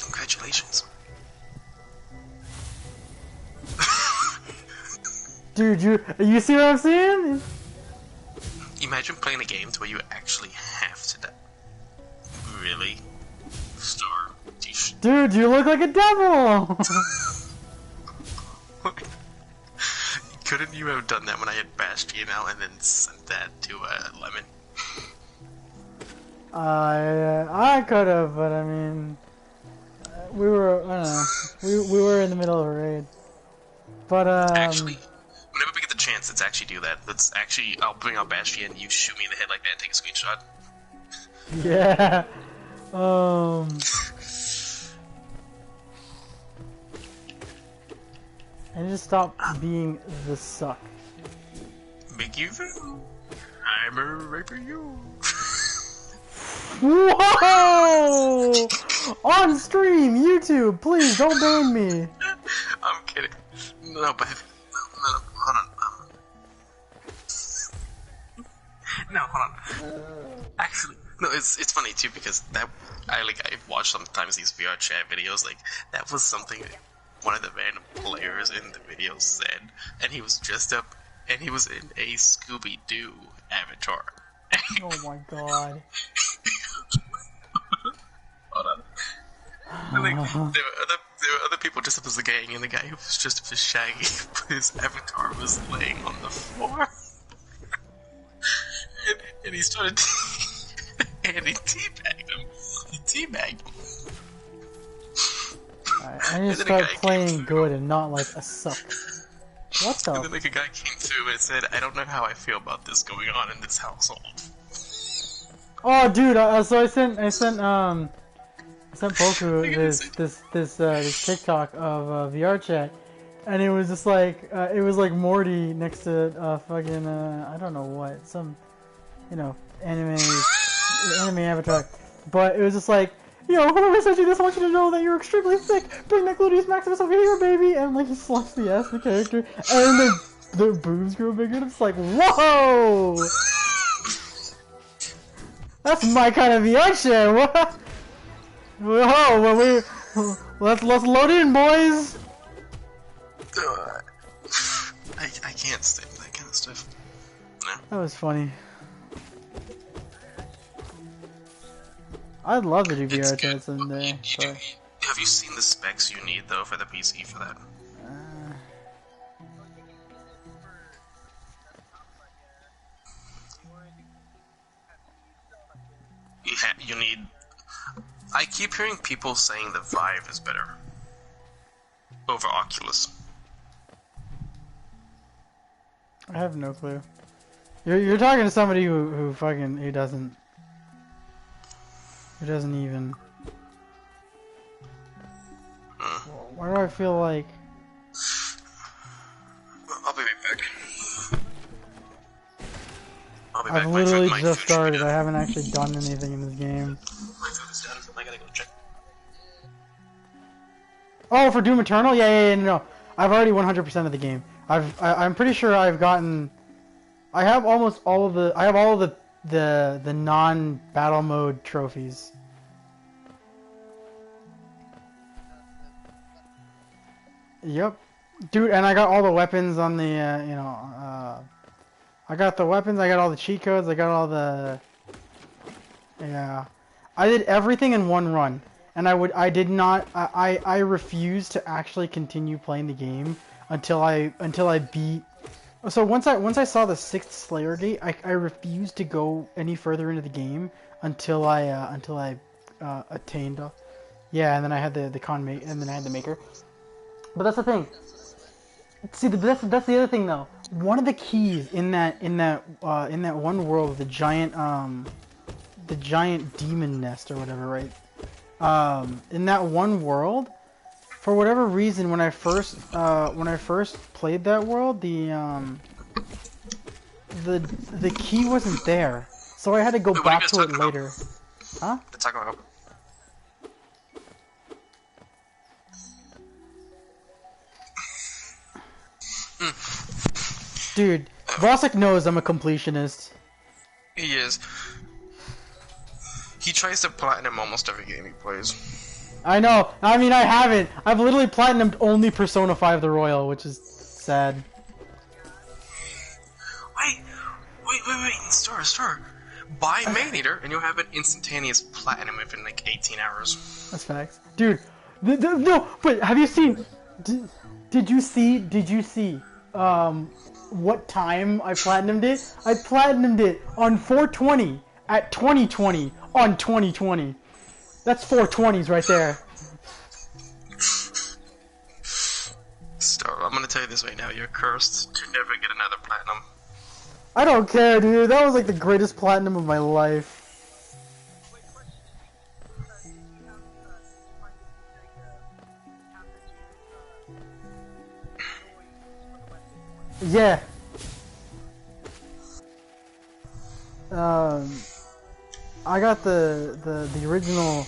Congratulations. Dude, you see what I'm saying? Imagine playing a game to where you actually have to die. Really? Star. Dude, you look like a devil! Couldn't you have done that when I had Bastion out and then sent that to Lemon? I could have, but I mean, we were, I don't know, we were in the middle of a raid. But actually, whenever we get the chance, let's actually do that. I'll bring out Bastion, you shoot me in the head like that, take a screenshot. Yeah. And just stop being the suck. Make you feel I'm a raper you. Whoa! On stream, YouTube, please don't ban me. I'm kidding. No, but hold on. No, hold on. Actually, no, it's funny too because I watch sometimes these VR chat videos. Like that was something one of the random players in the video said, and he was dressed up, and he was in a Scooby-Doo avatar. Oh my god. Hold on. Like, there were other people dressed up as the gang, and the guy who was dressed up as Shaggy, his avatar was laying on the floor. And he started and he teabagged him. He teabagged him. I need to start playing good and not like a suck. What the? And then like a guy came through and said, "I don't know how I feel about this going on in this household." Oh, dude! So I sent Boku this TikTok of VR chat, and it was just like it was like Morty next to fucking I don't know what, some anime avatar, but it was just like, whoever sent you this, I want you to know that you're extremely sick. Bring that Gluteus Maximus over here, baby, and like he slaps the ass of the character, and then the boobs grow bigger, and it's like, whoa! That's my kind of VR share. What? Whoa! Let's load in, boys. I can't stand that kind of stuff. No. That was funny. I'd love to do VR chat someday. Have you seen the specs you need though for the PC for that? You need. I keep hearing people saying the Vive is better over Oculus. I have no clue. You're talking to somebody who doesn't even. Why do I feel like? I'll be right back. I've literally just started. I haven't actually done anything in this game. My food is done. I gotta go check. Oh, for Doom Eternal? Yeah, no. I've already 100% of the game. I'm pretty sure I've gotten. I have almost all of the. I have all of the non-battle mode trophies. Yep, dude, and I got all the weapons on the. I got the weapons. I got all the cheat codes. I got all the. Yeah, I did everything in one run, and I did not. I refused to actually continue playing the game until I beat. So once I saw the 6th Slayer gate, I refused to go any further into the game until I attained. Yeah, and then I had the conmate, and then I had the maker. But that's the thing. See, that's the other thing though. One of the keys in that one world, the giant demon nest or whatever, right? In that one world, for whatever reason, when I first played that world, the key wasn't there, so I had to go back to it later. Huh? Let's talk about. Dude, Vosek knows I'm a completionist. He is. He tries to platinum almost every game he plays. I know. I mean, I haven't. I've literally platinumed only Persona 5 The Royal, which is sad. Wait. Star. Buy Maneater, and you'll have an instantaneous platinum within like 18 hours. That's facts. Dude, no, but have you seen... Did you see, what time I platinumed it? I platinumed it on 420 at 2020 on 2020. That's 420s right there. Star, I'm gonna tell you this right now, you're cursed to never get another platinum. I don't care, dude. That was like the greatest platinum of my life. Yeah. I got the original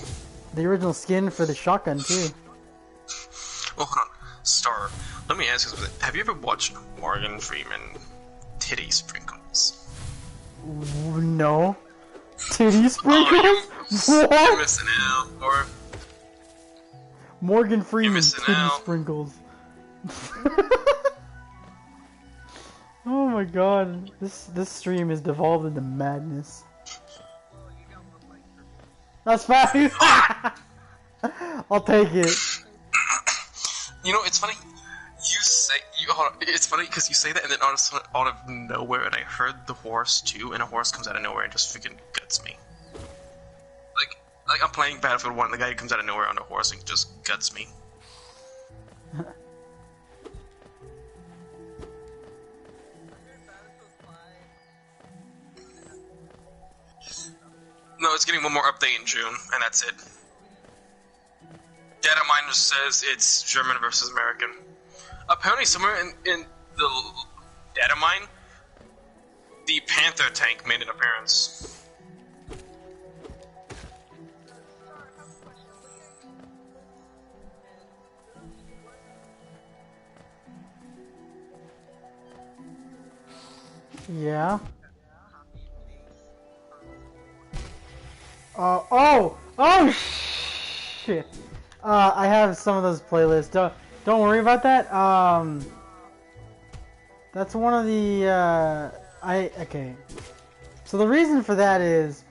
skin for the shotgun too. Oh, hold on, Star. Let me ask you something. Have you ever watched Morgan Freeman titty sprinkles? No. Titty sprinkles? What? You're missing out, or Morgan Freeman titty sprinkles. Oh my god, this stream has devolved into madness. That's fine. I'll take it. You know, it's funny. You say it's funny because you say that, and then out of nowhere, and I heard the horse too, and a horse comes out of nowhere and just freaking guts me. Like I'm playing Battlefield 1, the guy who comes out of nowhere on a horse and just guts me. No, it's getting one more update in June, and that's it. Data miner says it's German versus American. Apparently, somewhere in the data mine, the Panther tank made an appearance. Yeah. Oh shit. I have some of those playlists. Don't worry about that. That's one of the okay. So the reason for that is,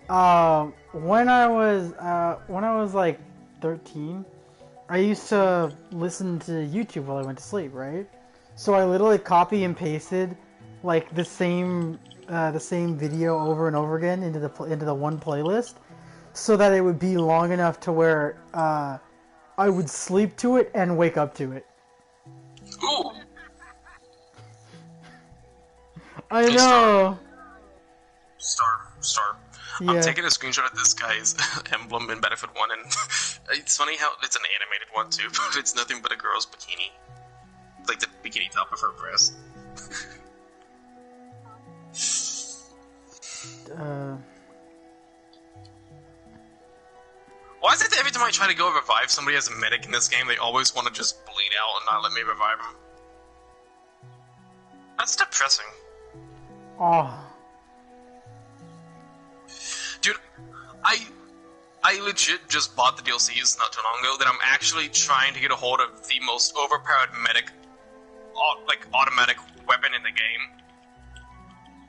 when I was like 13, I used to listen to YouTube while I went to sleep, right? So I literally copy and pasted like the same video over and over again into the one playlist, so that it would be long enough to where I would sleep to it and wake up to it. Ooh. I know. Star. Yeah. I'm taking a screenshot of this guy's emblem in Battlefield 1, and it's funny how it's an animated one too, but it's nothing but a girl's bikini. Like the bikini top of her breast. Why is it that every time I try to go revive somebody as a medic in this game, they always want to just bleed out and not let me revive them? That's depressing. Oh. Dude, I legit just bought the DLCs not too long ago that I'm actually trying to get a hold of the most overpowered medic, like, automatic weapon in the game.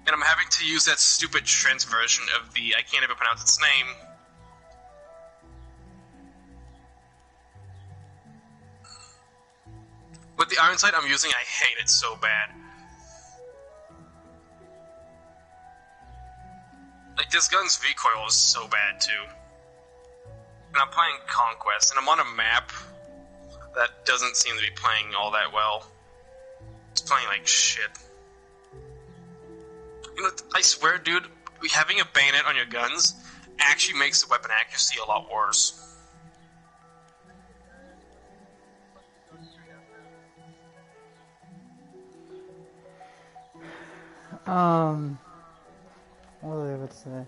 And I'm having to use that stupid Trent version of the, I can't even pronounce its name. With the Iron Sight I'm using, I hate it so bad. Like, this gun's recoil is so bad, too. And I'm playing Conquest, and I'm on a map that doesn't seem to be playing all that well. It's playing like shit. You know, I swear, dude, having a bayonet on your guns actually makes the weapon accuracy a lot worse. What was I about to say?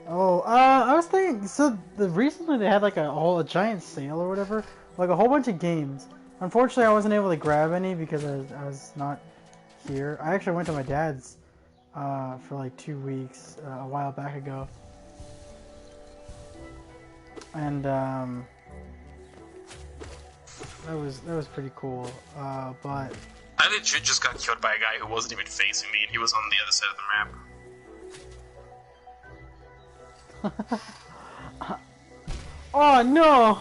Oh, I was thinking, so recently they had like a giant sale or whatever, like a whole bunch of games. Unfortunately, I wasn't able to grab any because I was not here. I actually went to my dad's for like 2 weeks a while back ago, and that was pretty cool. But I legit just got killed by a guy who wasn't even facing me, and he was on the other side of the map. Oh no!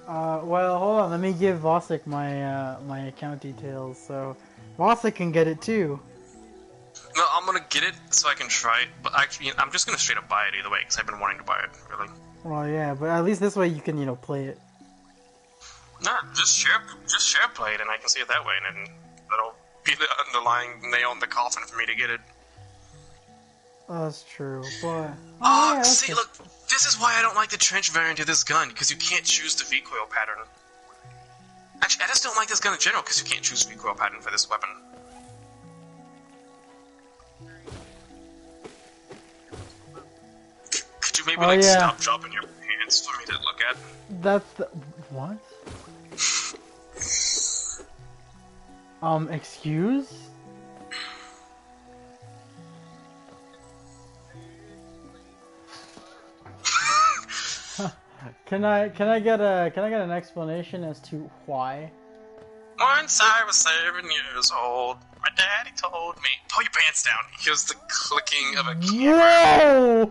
Well, hold on. Let me give Vosik my my account details, so Vosik can get it too. No, I'm gonna get it so I can try it, but actually, I'm just gonna straight up buy it either way, because I've been wanting to buy it, really. Well, yeah, but at least this way you can, play it. No, just share play it, and I can see it that way, and then that'll be the underlying nail in the coffin for me to get it. That's true, but... Oh, see, look, this is why I don't like the trench variant of this gun, because you can't choose the recoil pattern. Actually, I just don't like this gun in general, because you can't choose the recoil pattern for this weapon. Could you maybe, stop dropping your pants for me to look at? That's the... What? Excuse? Can I get an explanation as to why? Once I was 7 years old, my daddy told me, pull your pants down. Here's the clicking of a camera.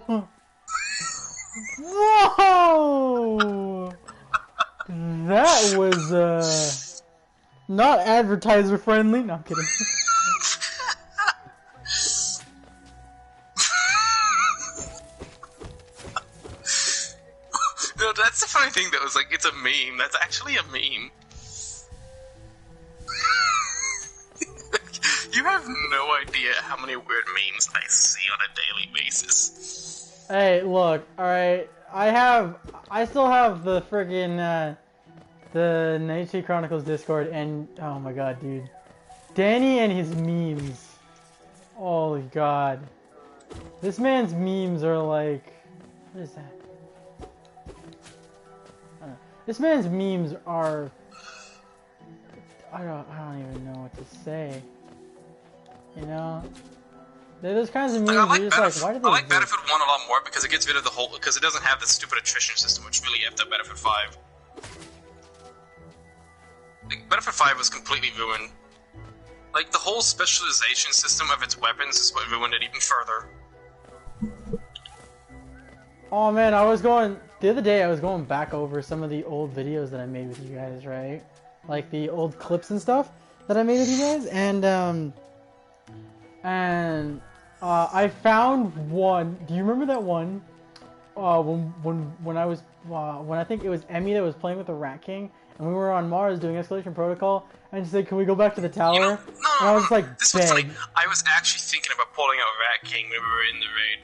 Whoa! Whoa! That was not advertiser friendly. No, I'm kidding. No, that's the funny thing though, is like, it's a meme. That's actually a meme. You have no idea how many weird memes I see on a daily basis. Hey, look, alright, I still have the friggin', the Nightshade Chronicles Discord, and, oh my god, dude. Danny and his memes. Holy god. This man's memes are like, what is that? I don't know. This man's memes are, I don't even know what to say. You know? They're those kinds of memes where you're just like, why did they I like exist? Battlefield 1 a lot more because it gets rid of the whole, because it doesn't have the stupid attrition system, which really effed up Battlefield 5. Like, Battlefield 5 was completely ruined. Like, the whole specialization system of its weapons is what ruined it even further. Oh man, the other day I was going back over some of the old videos that I made with you guys, right? Like the old clips and stuff that I made with you guys, and I found one. Do you remember that one? When I think it was Emmy that was playing with the Rat King, and we were on Mars doing Escalation Protocol, and she said, "Can we go back to the tower?" You know, and I was just like, this was funny. I was actually thinking about pulling out Rat King when we were in the raid.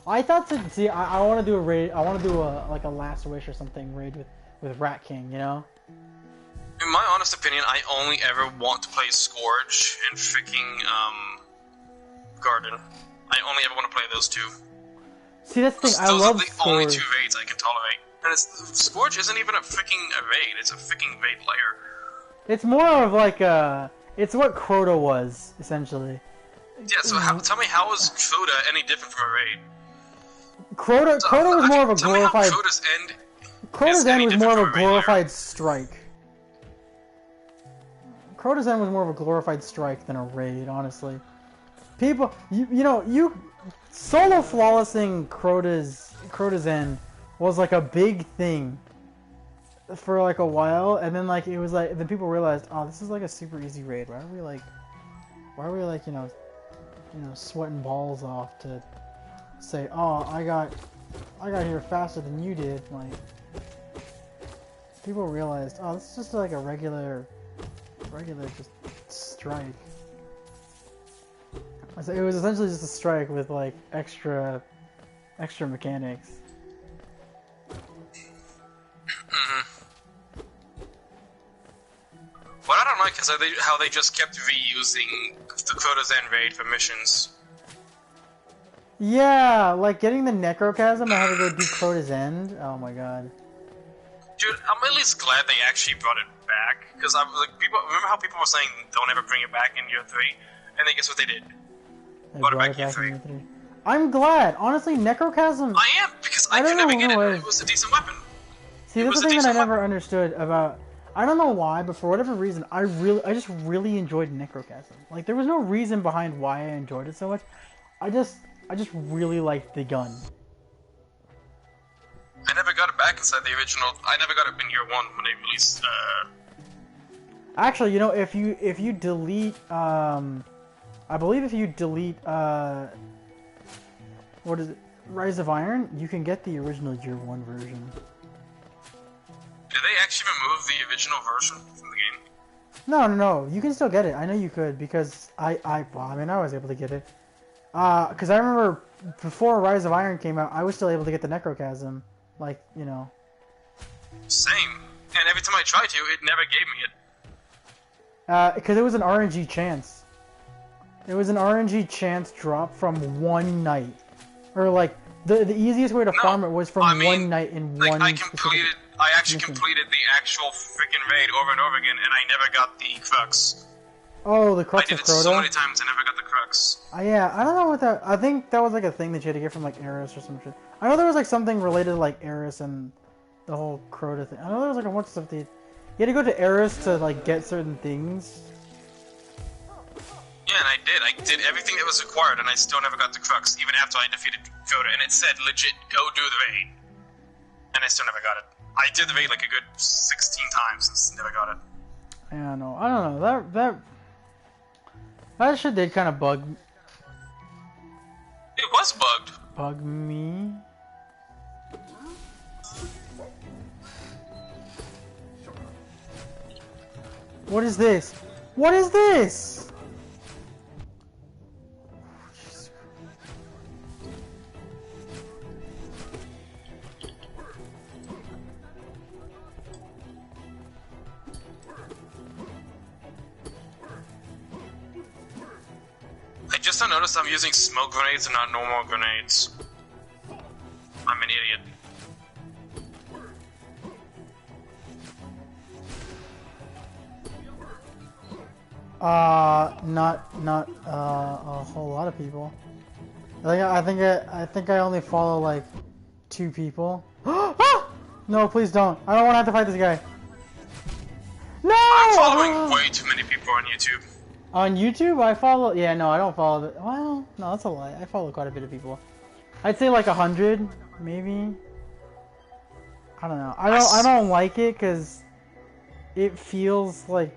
I thought to see. I want to do a raid. I want to do like a Last Wish or something raid with Rat King. You know. In my honest opinion, I only ever want to play Scourge and freaking Garden. I only ever want to play those two. See, that's the thing. I Those love are the Scourge. only two raids I can tolerate. And Scourge isn't even a freaking raid. It's a freaking raid layer. It's more of like a. It's what Crota was essentially. Yeah. So tell me, how is Crota any different from a raid? Crota was more of a glorified. Crota's end. Crota's end was more of a glorified strike. Crota's end was more of a glorified strike than a raid, honestly. People, you solo flawlessing Crota's end was like a big thing for like a while, and then like it was like then people realized, oh, this is like a super easy raid. Why are we like sweating balls off to say, oh, I got here faster than you did. Like people realized, oh, this is just like a regular just strike. So it was essentially just a strike with like extra mechanics. What I don't like is how they just kept reusing the Crota's End raid for missions. Yeah, like getting the Necrochasm, I had to go do Crota's End. Oh my god. Dude, I'm at least glad they actually brought it back, because I was like, remember how people were saying don't ever bring it back in year 3, and then guess what they did? They brought it back it year back 3. in year 3. I'm glad, honestly. Necrochasm. I am, because I don't could know never get it. why. It was a decent weapon. See, that's the thing that I never understood about. I don't know why, but for whatever reason, I just really enjoyed Necrochasm. Like there was no reason behind why I enjoyed it so much. I just really liked the gun. I never got it back inside the original. I never got it in year 1 when they released. Actually, if you delete, I believe if you delete, what is it, Rise of Iron, you can get the original year 1 version. Did they actually remove the original version from the game? No, you can still get it. I know you could because I was able to get it. Because I remember before Rise of Iron came out, I was still able to get the Necrochasm. Like, Same. And every time I tried to, it never gave me it. Because it was an RNG chance. It was an RNG chance drop from one night. Or, like, the easiest way to farm it was from one night in one I actually completed the actual freaking raid over and over again, and I never got the Crux. Oh, the Crux of Crota? I did it so many times, I never got the Crux. Yeah, I don't know what that... I think that was, like, a thing that you had to get from, like, Eris or some shit. I know there was, like, something related to, like, Eris and the whole Crota thing. I know there was, like, a bunch of stuff that you had to go to Eris to, like, get certain things. Yeah, and I did everything that was required, and I still never got the Crux, even after I defeated Crota, and it said, legit, go do the raid. And I still never got it. I did the raid like a good 16 times and never got it. Yeah, no, I don't know. That shit did kind of bug It was bugged. me. What is this? What is this? I just noticed I'm using smoke grenades and not normal grenades. I'm an idiot. Not a whole lot of people. I think I only follow like 2 people. Ah! No, please don't. I don't want to have to fight this guy. No! I'm following way too many people on YouTube. On YouTube, I follow. Yeah, no, I don't follow. Well, no, that's a lie. I follow quite a bit of people. I'd say like 100, maybe. I don't know. I don't like it because it feels like,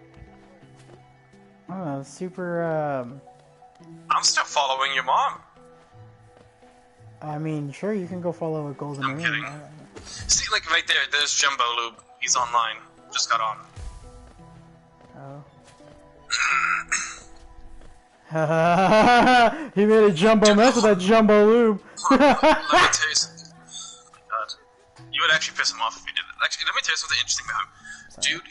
I don't know, super. I'm still following your mom. I mean, sure, you can go follow a golden I'm ring. kidding. See, like right there, there's Jumbo Lube. He's online. Just got on. Oh. He made a jumbo mess with that jumbo lube. Let me tell you something. Oh my God. You would actually piss him off if you did it. Actually, let me tell you something interesting about him. Dude,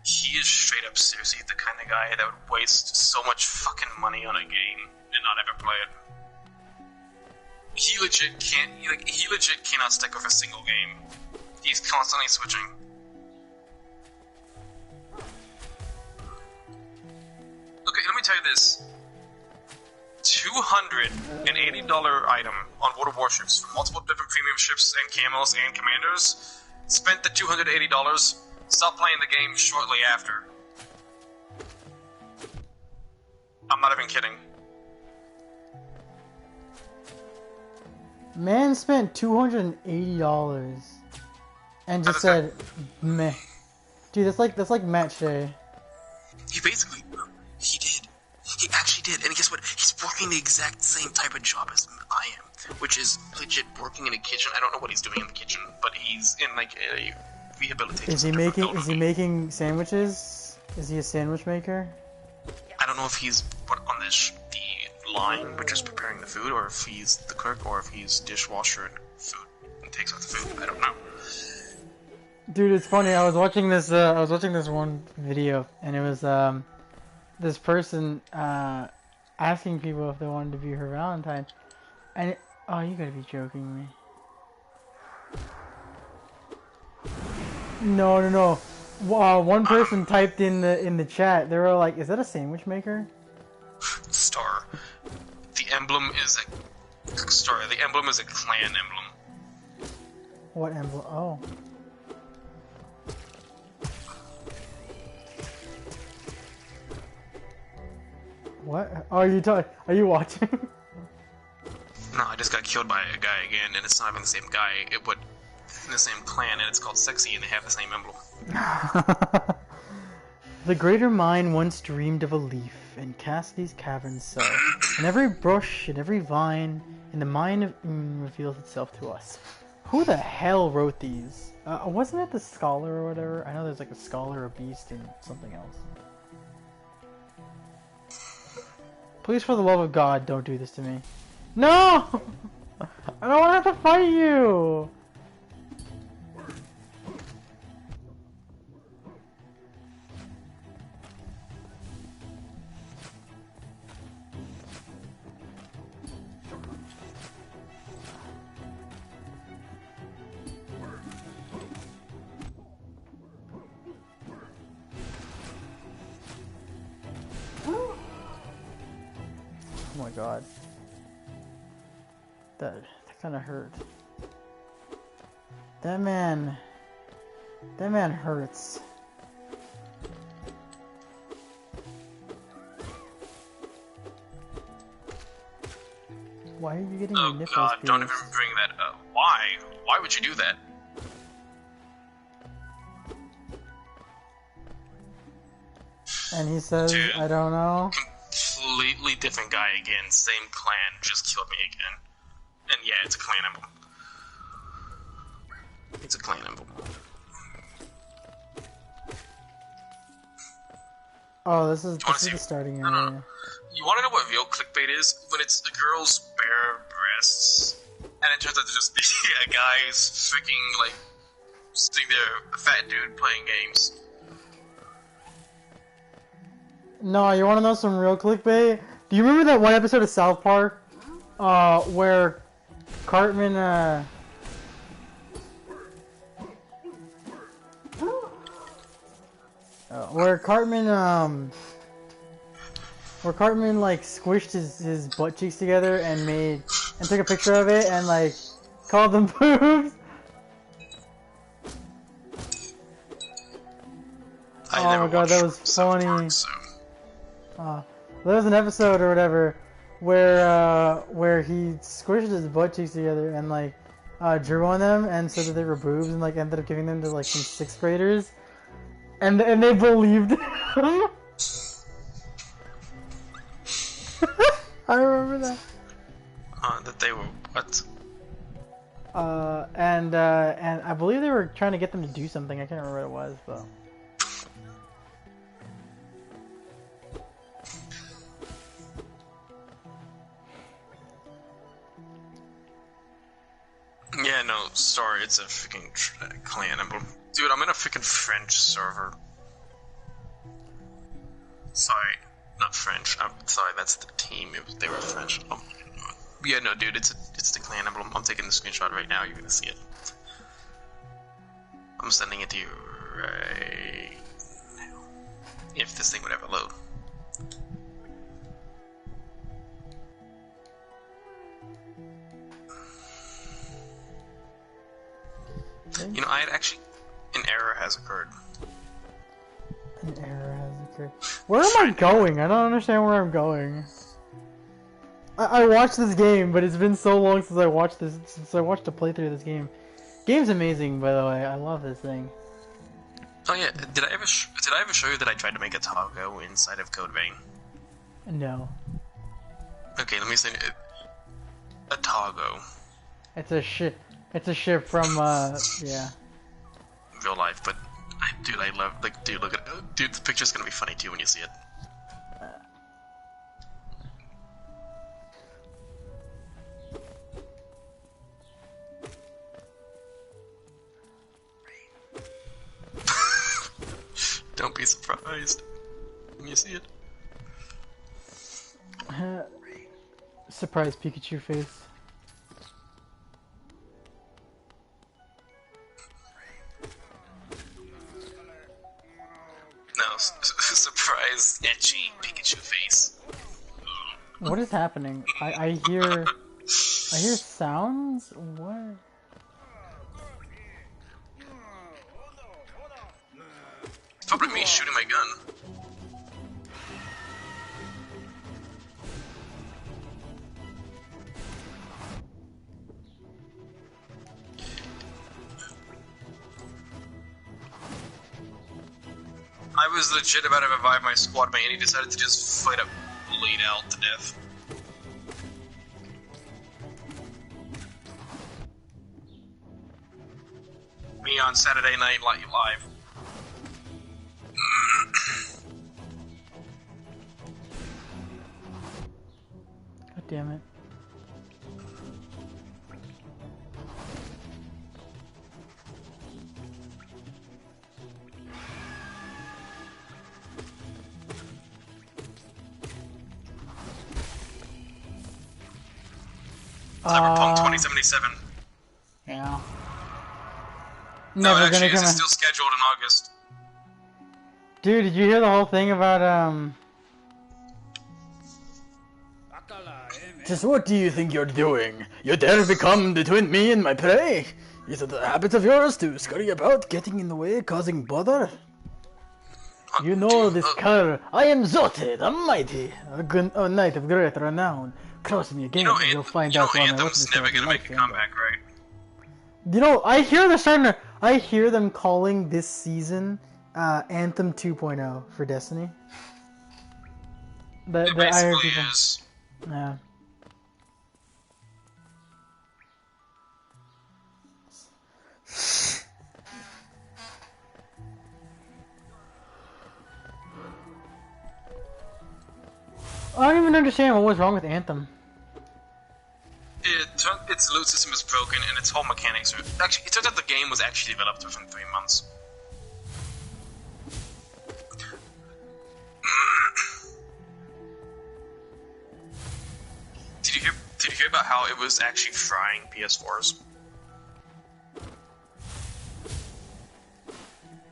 he is straight up seriously the kind of guy that would waste so much fucking money on a game and not ever play it. He legit can't. He legit cannot stick with a single game. He's constantly switching. Okay, let me tell you this. $280 item on World of Warships for multiple different premium ships and camos and commanders. Spent the $280. Stopped playing the game shortly after. I'm not even kidding. Man spent $280 and just said, meh. Dude, that's like match day. He basically, he did. He actually did. And guess what? He's working the exact same type of job as I am, which is legit working in a kitchen. I don't know what he's doing in the kitchen, but he's in like a rehabilitation. Is he making sandwiches? Is he a sandwich maker? I don't know if he's put on the line, but just preparing the food, or if he's the cook, or if he's dishwasher and food and takes out the food. I don't know. Dude, it's funny. I was watching this one video, and it was this person asking people if they wanted to be her Valentine, and oh, you gotta be joking me. No. One person typed in the chat. They were like, "Is that a sandwich maker?" Star. The emblem is a star. The emblem is a clan emblem. What emblem? Oh. What? Oh, are you watching? No, I just got killed by a guy again, and it's not even the same guy. It would in the same clan, and it's called Sexy, and they have the same emblem. The greater mind once dreamed of a leaf, in Cassidy's caverns so. And every bush and every vine in the mind of reveals itself to us. Who the hell wrote these? Wasn't it the scholar or whatever? I know there's like a scholar, a beast, and something else. Please, for the love of God, don't do this to me. No! I don't want to have to fight you! Oh my God. That kind of hurt. That man hurts. Why are you getting your nipples God, pierced? don't even bring that up. Why? Why would you do that? And he says, Dude. I don't know. Completely different guy again. Same clan, just killed me again. And yeah, it's a clan emblem. It's a clan emblem. Oh, this is the starting area. You want to know what real clickbait is? When it's a girl's bare breasts, and it turns out to just be a guy's freaking, like, sitting there, a fat dude playing games. No, you want to know some real clickbait? Do you remember that one episode of South Park, where Cartman, where Cartman like squished his butt cheeks together and took a picture of it and like called them boobs? Oh my god, that was funny. There was an episode or whatever where he squished his butt cheeks together and like drew on them and said that they were boobs and like ended up giving them to like some 6th graders, and they believed him. I remember that. That they were what? And I believe they were trying to get them to do something. I can't remember what it was, but. Yeah, no, sorry, it's a freaking clan emblem. Dude, I'm in a freaking French server. Sorry, not French. I'm sorry, that's the team. They were French. Yeah, no, dude, it's the clan emblem. I'm taking the screenshot right now. You're gonna see it. I'm sending it to you right now. If this thing would ever load. You know, I had actually... An error has occurred. An error has occurred. Where am I going? I don't understand where I'm going. I watched this game, but it's been so long since I watched a playthrough of this game. Game's amazing, by the way. I love this thing. Oh yeah, did I ever show you that I tried to make a Tago inside of Code Vein? No. Okay, let me say it. A Tago. It's a ship from yeah. Real life, but I love, like, dude, look at it. Dude, the picture's gonna be funny too when you see it. Don't be surprised when you see it. Surprise Pikachu face. No, surprise etchy Pikachu face. What is happening? I hear sounds? What? It's probably me shooting my gun. I was legit about to revive my squad mate and he decided to just fight up bleed out to death. Me on Saturday night live. God damn it. Cyberpunk 2077. Yeah. No, Never actually, gonna come it's out. still scheduled in August. Dude, did you hear the whole thing about Just what do you think you're doing? You dare become between me and my prey? Is it a habit of yours to scurry about, getting in the way, causing bother? You know this cur. I am Zote, the mighty, a knight of great renown. Cross me again, and you'll find out why my Anthem's weakness never is gonna life make a and comeback, right? You know, I hear them calling this season Anthem 2.0 for Destiny. The It I heard basically people. is. Yeah. I don't even understand what was wrong with Anthem. Its loot system is broken and its whole mechanics are... Actually, it turns out the game was actually developed within 3 months. Did you hear about how it was actually frying PS4s?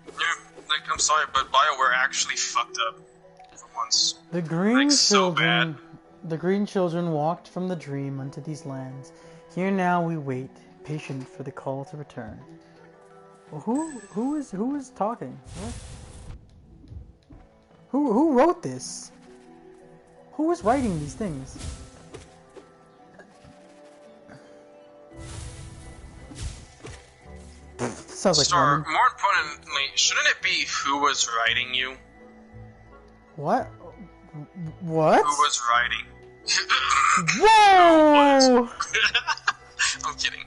Yeah, like, I'm sorry, but BioWare actually fucked up for once. The green Like, so children, the green children walked from the dream unto these lands. Here now we wait, patient for the call to return. Well, who is talking? What? Who wrote this? Who was writing these things? Sounds like Star, Roman. more importantly, shouldn't it be who was writing you? What? What? Who was writing? Whoa! I'm kidding.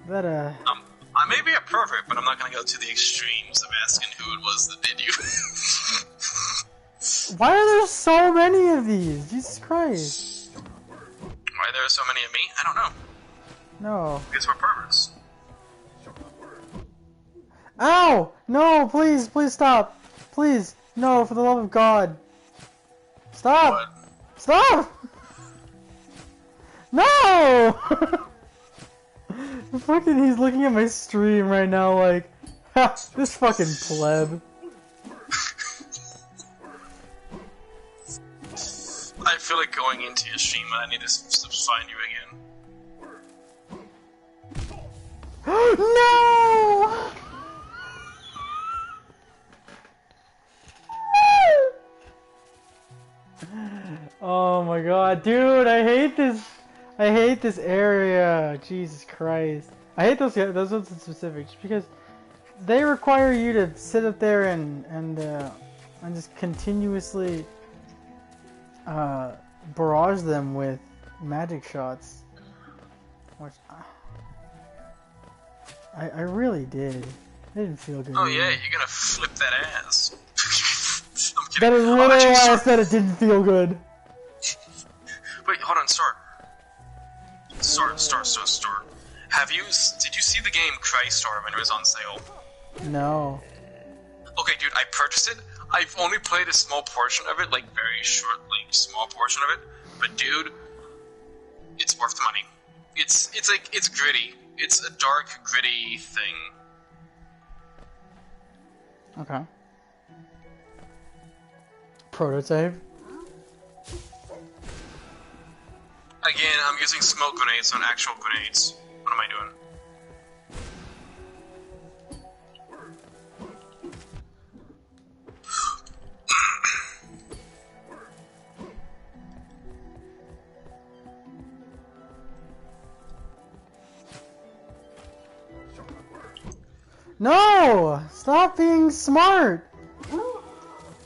That I may be a pervert, but I'm not gonna go to the extremes of asking who it was that did you. Why are there so many of these? Jesus Christ. Why there are so many of me? I don't know. No. Because we're perverts. Ow! No, please, please stop. Please. No, for the love of God. Stop! What? Stop! No! Fucking, he's looking at my stream right now like, ha, this fucking pleb. I feel like going into your stream and I need to find you again. No! Oh my god, dude, I hate this. I hate this area. Jesus Christ. I hate those ones in specific just because they require you to sit up there and just continuously barrage them with magic shots. Which I really did. It didn't feel good. Oh either. yeah, you're gonna flip that ass. I'm kidding. That is Oh, literally actually, why I Star- said it didn't feel good. Wait, hold on, Star. Star. Did you see the game Crystar when it was on sale? No. Okay, dude, I purchased it. I've only played a small portion of it, like very short, like small portion of it. But dude, it's worth the money. It's gritty. It's a dark, gritty thing. Okay. Prototype. Again, I'm using smoke grenades on actual grenades. What am I doing? No! Stop being smart!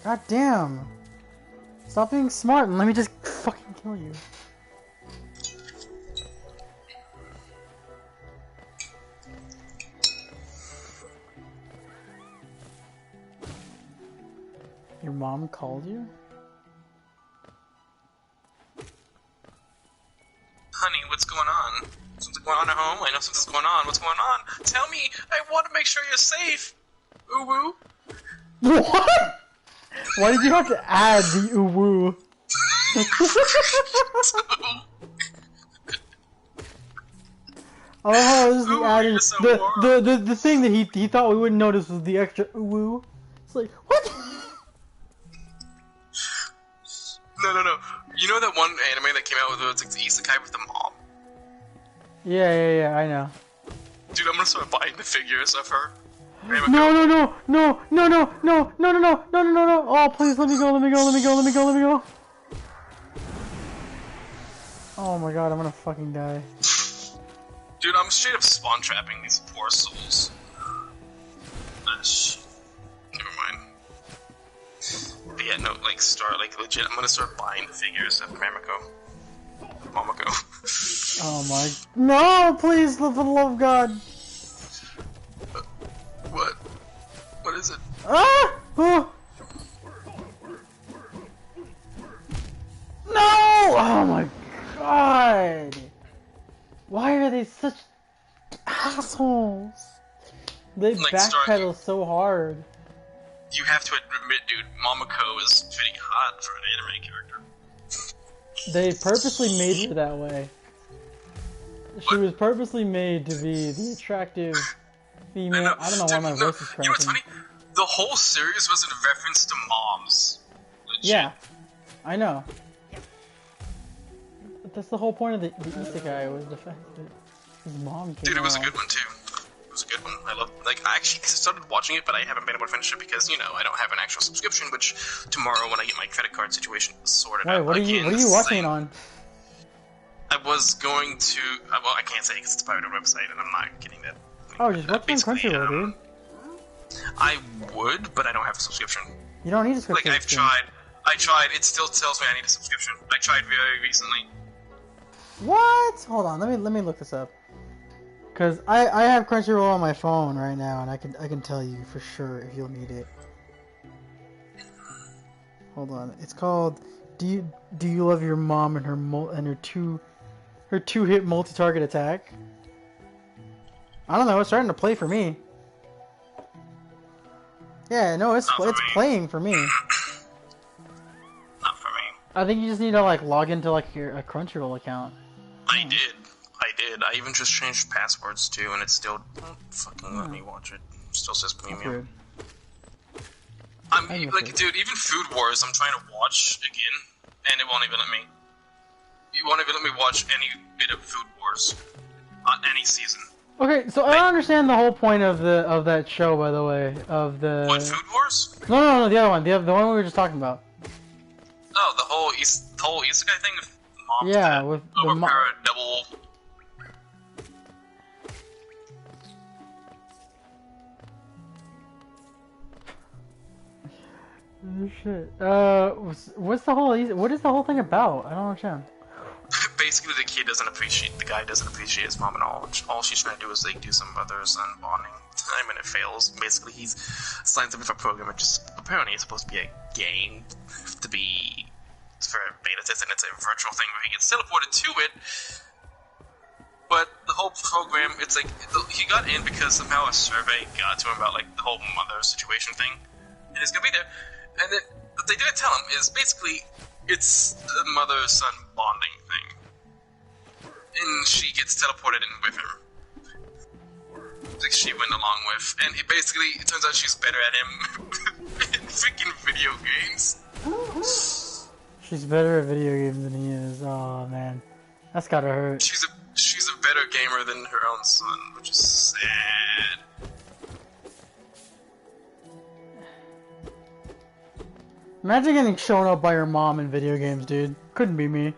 God damn. Stop being smart and let me just fucking kill you. Your mom called you? Honey, what's going on? Something going on at home? I know something's going on. What's going on? Tell me! I want to make sure you're safe! Ooh woo! What? Why did you have to add the uwu? I love how this is Ooh, added. you're so warm. The thing that he thought we wouldn't notice was the extra uwu. It's like, what? No. You know that one anime that came out with it's like the isekai with the mom? Yeah, I know. Dude, I'm gonna start buying the figures of her. Name a No. Oh, please, let me go. Oh my god, I'm gonna fucking die. Dude, I'm straight up spawn trapping these poor souls. Ah, shit. never mind. But yeah, no, like, legit, I'm gonna start buying the figures of Mamako. Oh my... No, please, for the love of God. What? What is it? Ah! Oh. No! Oh my God! Why are they such assholes? They Like, backpedal so hard. You have to admit, dude, Momoko is pretty hot for an anime character. They purposely made her that way. She was purposely made to be the attractive female. I don't know why my voice is cracking. You know what's funny? The whole series was in reference to moms. Legit. Yeah, I know. But that's the whole point of the isekai, was the fact that his mom came Dude, it was a along. good one too. It was a good one. I actually started watching it, but I haven't been able to finish it because, you know, I don't have an actual subscription, which tomorrow when I get my credit card situation sorted out What are you watching it on? I was going to, well, I can't say because it's a private website and I'm not getting that. Oh, just watch it on Crunchyroll, dude. I would, but I don't have a subscription. You don't need a subscription. Like, I tried, it still tells me I need a subscription. I tried very recently. What? Hold on, let me look this up. Cause I have Crunchyroll on my phone right now, and I can tell you for sure if you'll need it. Hold on, it's called Do You Love Your Mom and her two-hit multi-target attack? I don't know, it's starting to play for me. Yeah, no, it's playing for me. Not for me. I think you just need to like log into like a Crunchyroll account. I did. I even just changed passwords too, and it still won't fucking let me watch it. It still says premium. Dude, even Food Wars I'm trying to watch again, and it won't even let me. It won't even let me watch any bit of Food Wars on any season. Okay, so I don't understand the whole point of that show, by the way, of the... What, Food Wars? No, the other one, the one we were just talking about. Oh, the whole isekai thing with moms. Yeah, with the overpower double. Oh, shit. What is the whole thing about? I don't understand. Basically, the guy doesn't appreciate his mom at all. All she's trying to do is like do some other son bonding time, and it fails. Basically, he's signs up with a program, which is apparently it's supposed to be a game to be for beta test, and it's a virtual thing where he gets teleported to it. But the whole program, it's like he got in because somehow a survey got to him about like the whole mother situation thing, and he's gonna be there. And then what they didn't tell him is basically it's a mother-son bonding thing. And she gets teleported in with him. Like she went along with. And it turns out she's better at him in freaking video games. She's better at video games than he is. Oh man. That's gotta hurt. She's a better gamer than her own son, which is sad. Imagine getting shown up by your mom in video games, dude. Couldn't be me.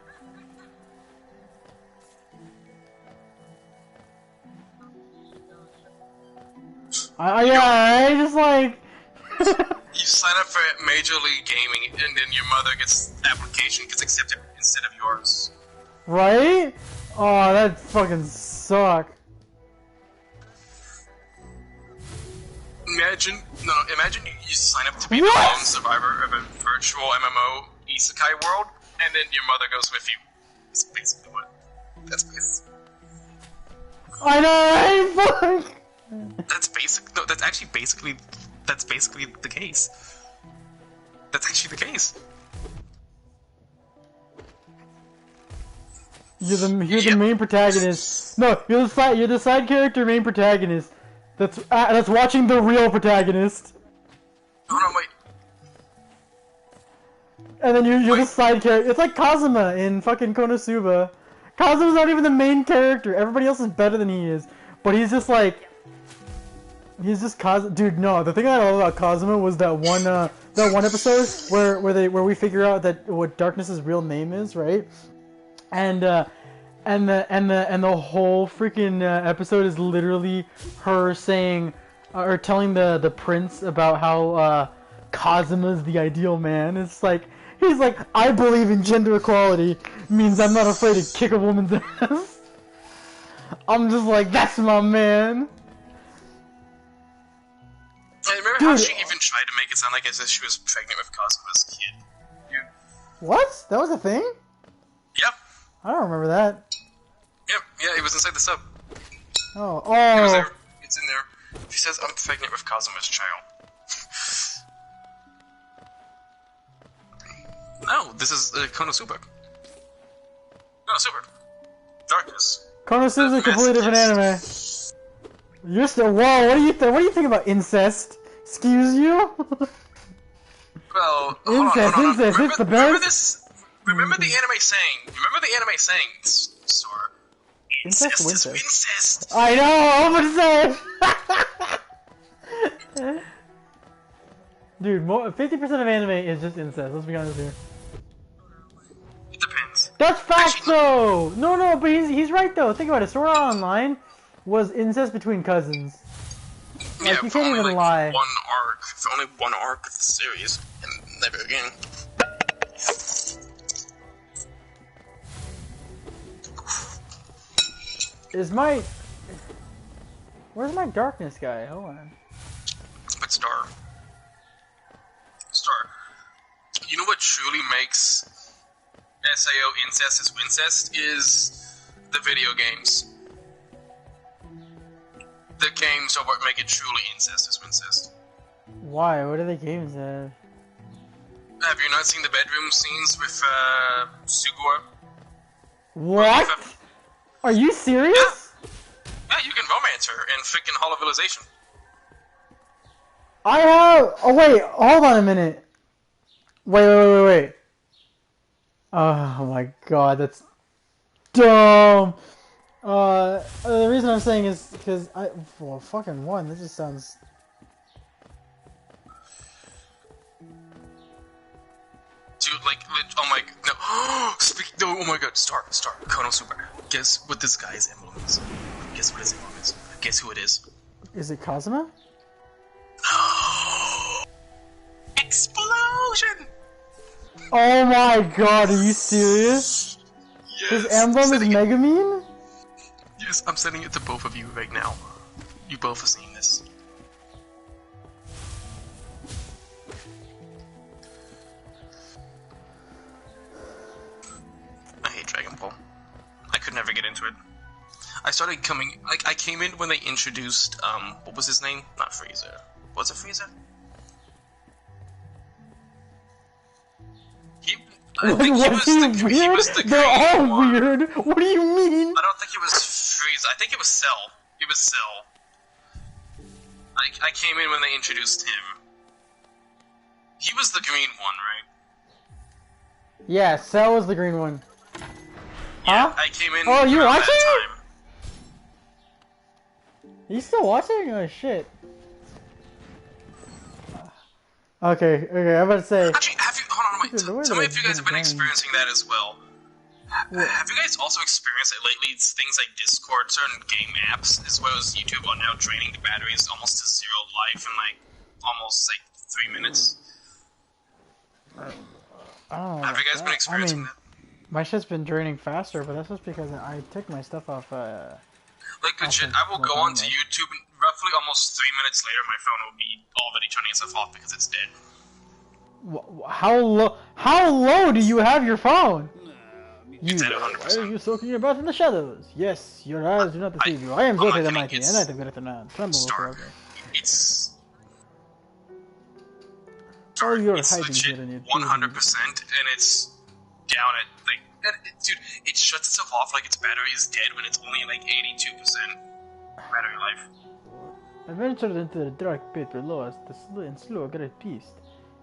I just like... You sign up for Major League Gaming, and then your mother application gets accepted instead of yours. Right? Oh, that fucking suck. Imagine you sign up to be the lone survivor of a virtual MMO isekai world, and then your mother goes with you. That's basically what. That's basically. I know, fuck! That's basic. No, that's actually basically. That's basically the case. That's actually the case. You're the main protagonist. No, you're the side character main protagonist. That's watching the real protagonist. No, wait. And then you're the side character. It's like Kazuma in fucking Konosuba. Kazuma's not even the main character. Everybody else is better than he is. But he's just like... He's just Dude, no. The thing I love about Kazuma was that one episode where we figure out that what Darkness's real name is, right? And the whole freaking episode is literally her saying, or telling the prince about how Kazuma's the ideal man. It's like he's like, I believe in gender equality means I'm not afraid to kick a woman's ass. I'm just like, that's my man. I remember how she even tried to make it sound like as if she was pregnant with Kazuma's kid. Dude. What? That was a thing? Yep. I don't remember that. Yep. Yeah, it was inside the sub. Oh. It was Oh. there. It's in there. She says, I'm pregnant with Kazuma's child. No, this is Konosuba. Konosuba. Darkness. Konosuba's a completely different anime. You're still. Whoa! What do you think? What do you think about incest? Excuse you? Well, Incest, hold on. incest, Remember, it's the remember best. this? Remember the anime saying? Remember the anime saying? Sora. Incest or Incest is incest? incest. I know. I'm gonna say. Dude, 50% of anime is just incest. Let's be honest here. It depends. That's facts, Actually, though. No, but he's right though. Think about it. Sword Art Online was incest between cousins. Like, Yeah, you for can't only even like lie. one arc. For only one arc of the series, and never again. Where's my darkness guy? Hold on. But Star, you know what truly makes SAO incest is Wincest is the video games. The games are what make it truly incest is Wincest. Why? What are the games have? Have you not seen the bedroom scenes with Sugua? What? Are you serious? Yeah, you can romance her in freaking Hall of Realization. I have. Oh wait, hold on a minute. Wait. Oh my god, that's dumb. The reason I'm saying is because well, fucking one. That just sounds. Dude, like, oh my, no, no, oh my god, Star, Konosuba. Guess what this guy's emblem is. Guess what his emblem is. Guess who it is. Is it Kazuma? Explosion! Oh my god, are you serious? Yes, His emblem is Megumin? Yes, I'm sending it to both of you right now. You both are seeing this. I hate Dragon Ball. I could never get into it. I started coming, like, I came in when they introduced, what was his name? Not Frieza. Was it Frieza? I think he was the They're all green one. weird. What do you mean? I don't think it was Frieza. I think it was Cell. It was Cell. I came in when they introduced him. He was the green one, right? Yeah, Cell was the green one. Yeah, Huh? I came in. Oh, you around watching? that time. Are you still watching? Oh shit. Okay, I'm about to say. Actually, have you? Hold on, wait. Dude, the way Tell me that if you guys have been gang- experiencing that as well. Have you guys also experienced it lately? It's things like Discord, certain game apps, as well as YouTube, are now draining the batteries almost to zero life in like almost like 3 minutes. I don't know. Have you guys been experiencing that? My shit's been draining faster, but that's just because I took my stuff off. Like legit, I will go onto YouTube and roughly almost 3 minutes later, my phone will be already turning itself off because it's dead. How low do you have your phone? It's at Why 100%. are you soaking about in the shadows? Yes, your eyes do not deceive you. I am Zote the kidding, Mighty, it's and I the greater man. Tremble Stark. forever. It's Oh, you're it's hiding legit here in your 100%, and it's down at like, dude, it shuts itself off like its battery is dead when it's only like 82% battery life. I ventured into the dark pit below us and slew a great beast.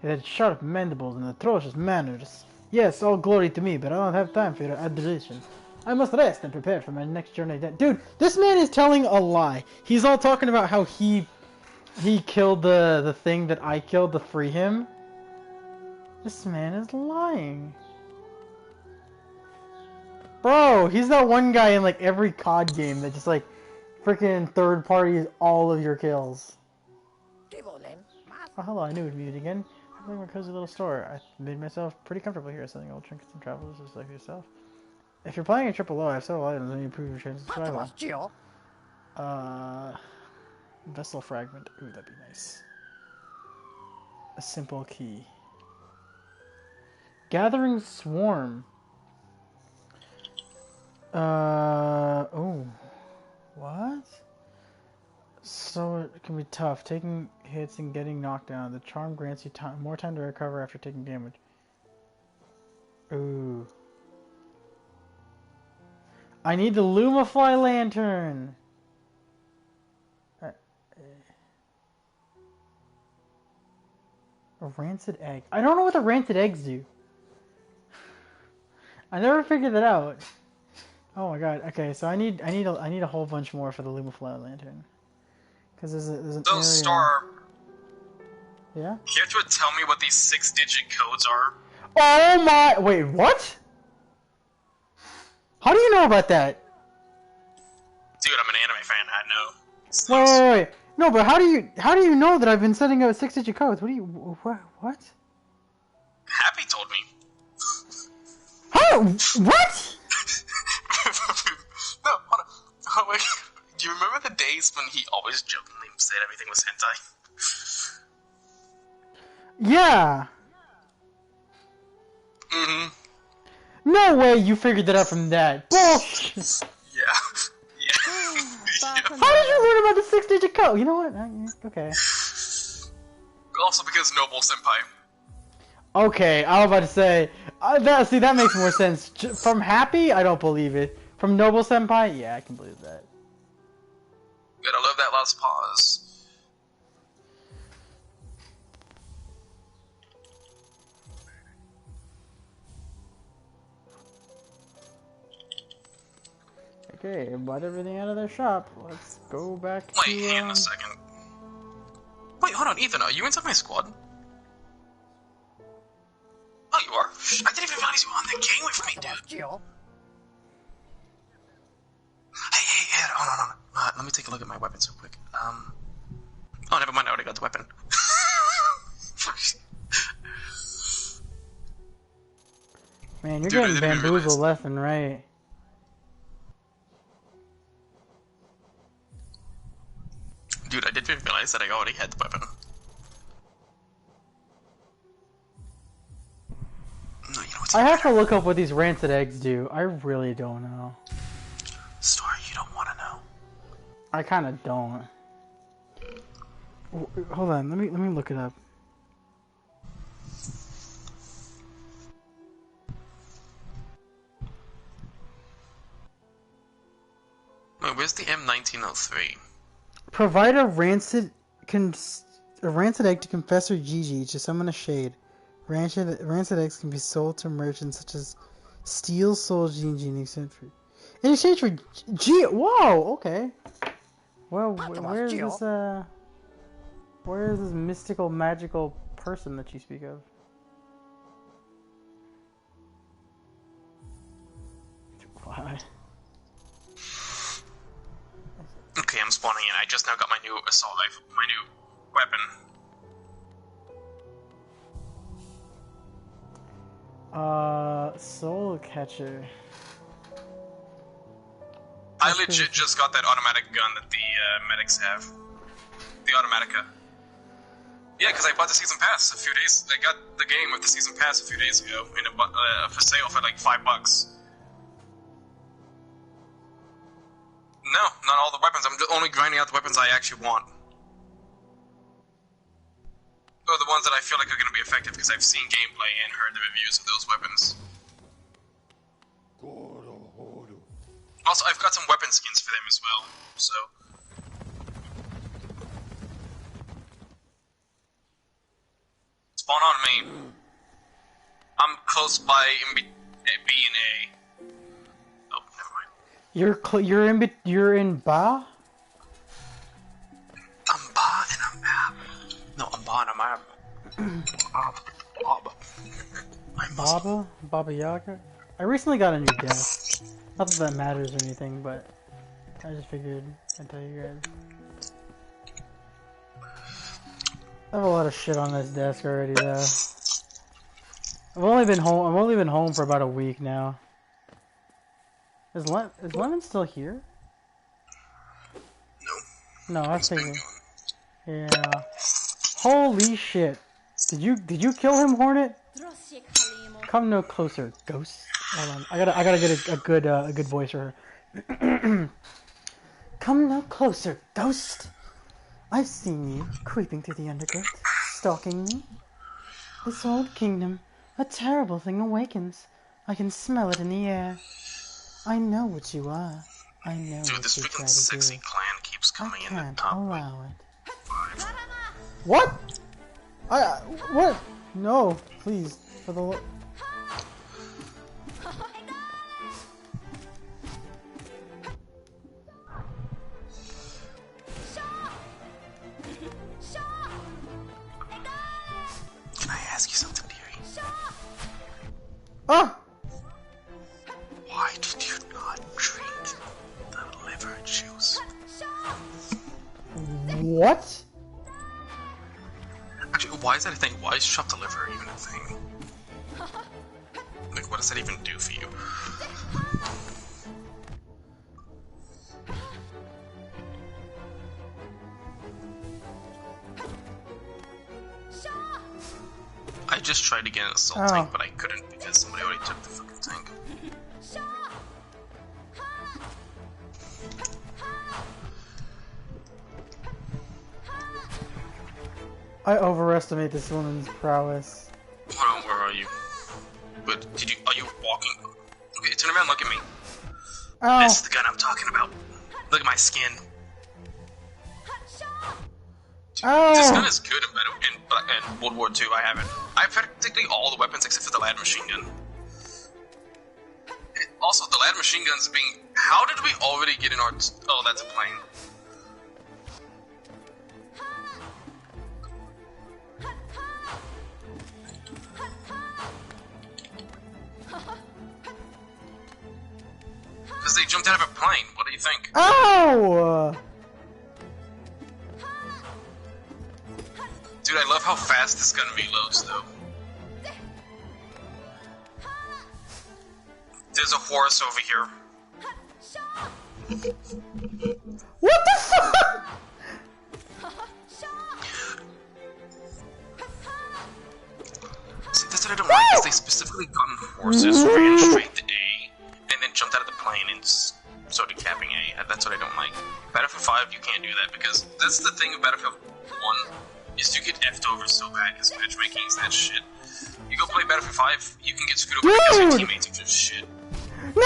It had sharp mandibles and atrocious manners. Yes, all glory to me, but I don't have time for your adoration. I must rest and prepare for my next journey. Dude, this man is telling a lie. He's all talking about how he killed the thing that I killed to free him. This man is lying. Bro, he's that one guy in like every COD game that just like freaking third parties all of your kills. Oh, hello, I knew we'd meet again. I'm playing my cozy little store. I made myself pretty comfortable here, selling old trinkets and travelers just like yourself. If you're playing a triple O, I have several items that improve your chances of survival. Vessel fragment. Ooh, that'd be nice. A simple key. Gathering swarm. Oh. What? So it can be tough. Taking hits and getting knocked down. The charm grants you more time to recover after taking damage. Ooh. I need the Lumafly lantern! A rancid egg. I don't know what the rancid eggs do. I never figured that out. Oh my god. Okay, so I need a whole bunch more for the Lumafly lantern. Because there's an So, area... Star, Yeah? you have to tell me what these 6-digit codes are. Oh my... Wait, what? How do you know about that? Dude, I'm an anime fan, I know. Wait. No, but how do you know that I've been setting out 6-digit codes? What? Happy told me. How? What? No, hold on. Oh, wait. Do you remember the days when he always jokingly said everything was hentai? Yeah. Mm-hmm. No way you figured that out from that. Bullshit. Yeah. How did you learn about the 6-digit code? You know what? Okay. Also because Noble Senpai. Okay, I was about to say... that makes more sense. From Happy, I don't believe it. From Noble Senpai, yeah, I can believe that. Gotta love that last pause. Okay, bought everything out of their shop. Let's go back to... Wait, hang on a second. Wait, hold on, Ethan, are you inside my squad? Oh, you are? I didn't even realize you were on the game with me, dude. Hey, hold on. Let me take a look at my weapons real quick. Oh, never mind, I already got the weapon. Man, you're Dude, getting bamboozled left and right. Dude, I didn't realize that I already had the weapon. No, you know what's I have to look up what these rancid eggs do. I really don't know. Story you don't want to know. I kind of don't. Hold on, let me look it up. Wait, where's the M1903? Provide a rancid egg to Confessor Gigi to summon a shade. Rancid eggs can be sold to merchants such as Steel Soul Gigi in exchange for Whoa, okay. Well, where is this mystical, magical person that you speak of? What? Okay, I'm spawning in. I just now got my new assault rifle, my new weapon. Soul Catcher. I legit just got that automatic gun that the medics have. The Automatica. Yeah, because I bought the season pass a few days. I got the game with the season pass a few days ago in for sale for like $5. No, not all the weapons. I'm only grinding out the weapons I actually want. Or the ones that I feel like are going to be effective because I've seen gameplay and heard the reviews of those weapons. Also, I've got some weapon skins for them as well, so... Spawn on me. I'm close by in B and A. Oh, never mind. You're in Ba? I'm Ba and I'm Ab. No, I'm Ba and I'm Ab. Bob. Baba Yaga? I recently got a new desk. Not that that matters or anything, but I just figured I'd tell you guys. I have a lot of shit on this desk already, though. I've only been home. I've only been home for about a week now. Is Lemon still here? No. No, I It's been figured. gone. Yeah. Holy shit! Did you kill him, Hornet? Come no closer, ghost. Hold on. I gotta get a good voice for her. Come no closer, ghost. I've seen you creeping through the undergrowth, stalking me. This old kingdom, a terrible thing awakens. I can smell it in the air. I know what you are. I know Dude, what this you freaking try to sexy do. clan keeps I coming in the can't top like allow it. 5. What? What? No, please, for the. Can I ask you something, dearie? Ah! Why did you not drink the liver juice? What? Actually, why is that a thing? Why is chopped liver even a thing? Like, what does that even do for you? I just tried to get an assault tank, but I couldn't because somebody already took the fucking tank. I overestimate this woman's prowess. Hold on, where are you? But are you walking? Okay, turn around, look at me. Ow! This is the gun I'm talking about. Look at my skin. Dude, Ow! this gun is good in World War II. I have it. I have practically all the weapons except for the lad machine gun. Also, the lad machine gun's being. How did we already get in our? Oh, that's a plane. Because they jumped out of a plane. What do you think? Ow! Dude, I love how fast this gun reloads, though. There's a horse over here. What the fuck? See, that's what I don't like, is they specifically gotten horses, ran straight to A, and then jumped out of the plane and started capping A. That's what I don't like. Battlefield 5, you can't do that, because that's the thing with Battlefield 1, is you get effed over so bad, because matchmaking is that shit. You go play Battlefield 5, you can get screwed over because your teammates are just shit. No!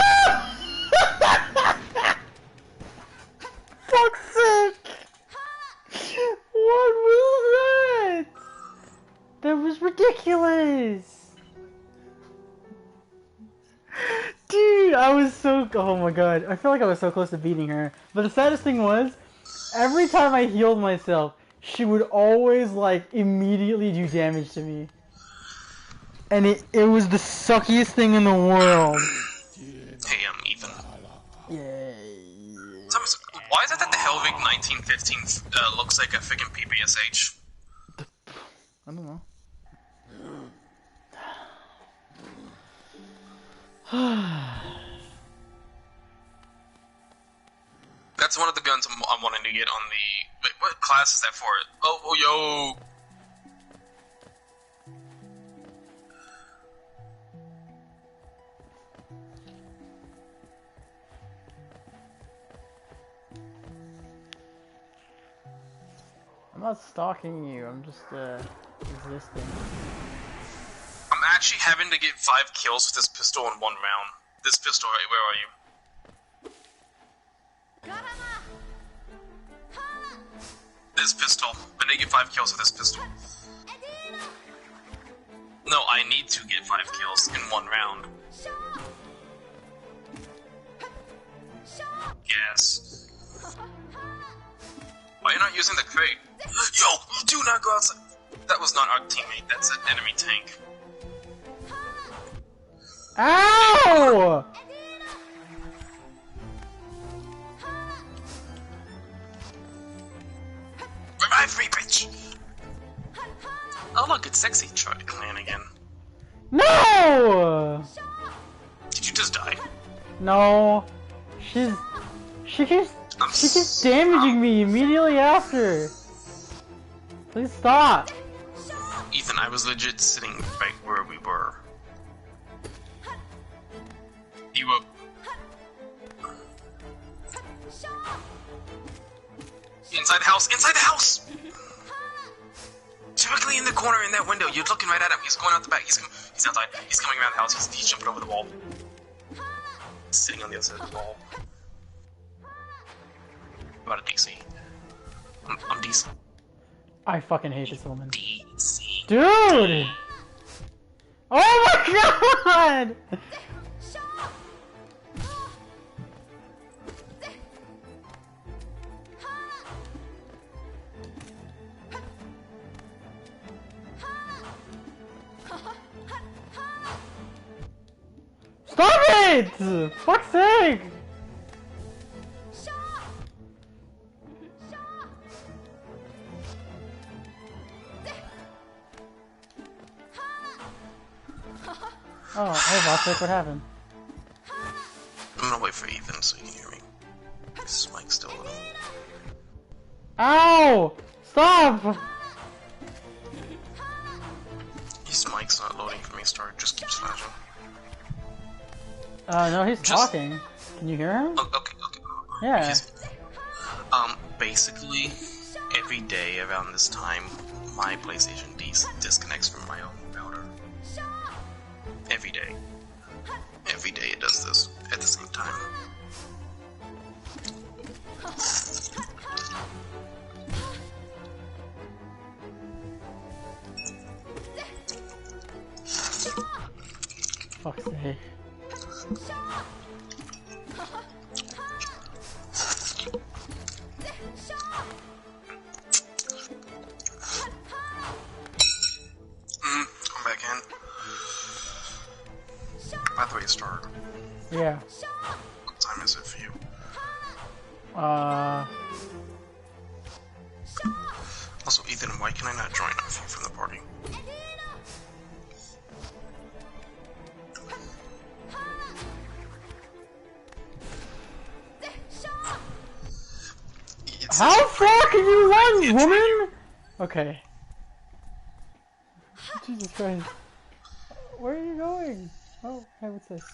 Fuck's sake! What was that? That was ridiculous! Dude, I was so... Oh my god, I feel like I was so close to beating her. But the saddest thing was, every time I healed myself, she would always, like, immediately do damage to me. And it was the suckiest thing in the world. Hey, I'm Ethan. Yay. Thomas, why is it that the Helvig 1915 looks like a freaking PPSH? I don't know. That's one of the guns I'm wanting to get on the... Wait, what class is that for? Oh, yo! I'm not stalking you, I'm just, resisting. I'm actually having to get 5 kills with this pistol in 1 round. This pistol, right, where are you? This pistol. I need to get 5 kills with this pistol. No, I need to get 5 kills in 1 round. Yes. Why are you not using the crate? Yo, do not go outside. That was not our teammate, that's an enemy tank. Ow! Revive me, bitch! Oh look, it's Sexy Clan again. No! Did you just die? No. She keeps damaging me immediately after. Please stop. Ethan, I was legit sitting right where we were. You were... Inside the house! Inside the house! Directly in the corner in that window. You're looking right at him. He's going out the back. He's outside. He's coming around the house. He's jumping over the wall. He's sitting on the other side of the wall. About a DC. I'm DC. I fucking hate this woman. DC. Dude! Oh my god! Stop it! Fuck's sake! Oh, hey Voxic, what happened? I'm gonna wait for Ethan so you can hear me. This mic's still little. Ow! Stop! His mic's not loading for me, Star. Just keeps flashing. No, he's talking. Can you hear him? Oh, okay. Yeah. Basically, every day around this time, my PlayStation disconnects from my own router. Every day. Every day it does this at the same time. Fuck's sake. Come back in. By the way, Star, Yeah. what time is it for you? Also, Ethan, why can I not join with you from the party? How far can you run, woman? Okay. Jesus Christ. Where are you going? Oh, hey, what's this?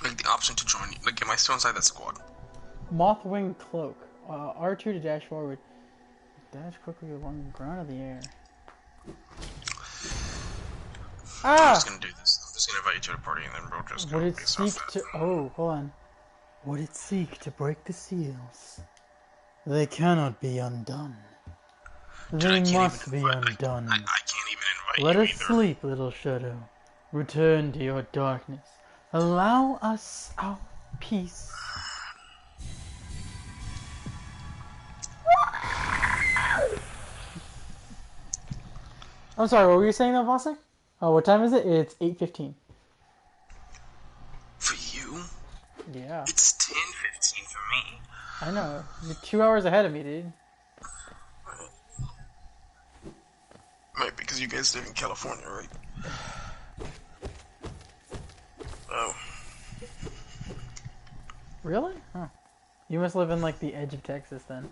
Like the option to join you. Like, am I still inside that squad? Mothwing Cloak. R2 to dash forward. Dash quickly along the ground of the air. I'm Ah! just gonna do this. I'm just gonna invite you to the party and then we'll just Would go it face off seek that. to... Oh, hold on. Would it seek to break the seals? They cannot be undone. Dude, I They can't must even be invite- undone. I can't even invite Let you us either. sleep, little shadow. Return to your darkness. Allow us our peace. I'm sorry, what were you saying though, Vossic? Oh, what time is it? It's 8:15. For you, Yeah, it's 10:15 for me. I know. You're 2 hours ahead of me, dude. Right, because you guys live in California, right? Oh. Really? Huh. You must live in like the edge of Texas then.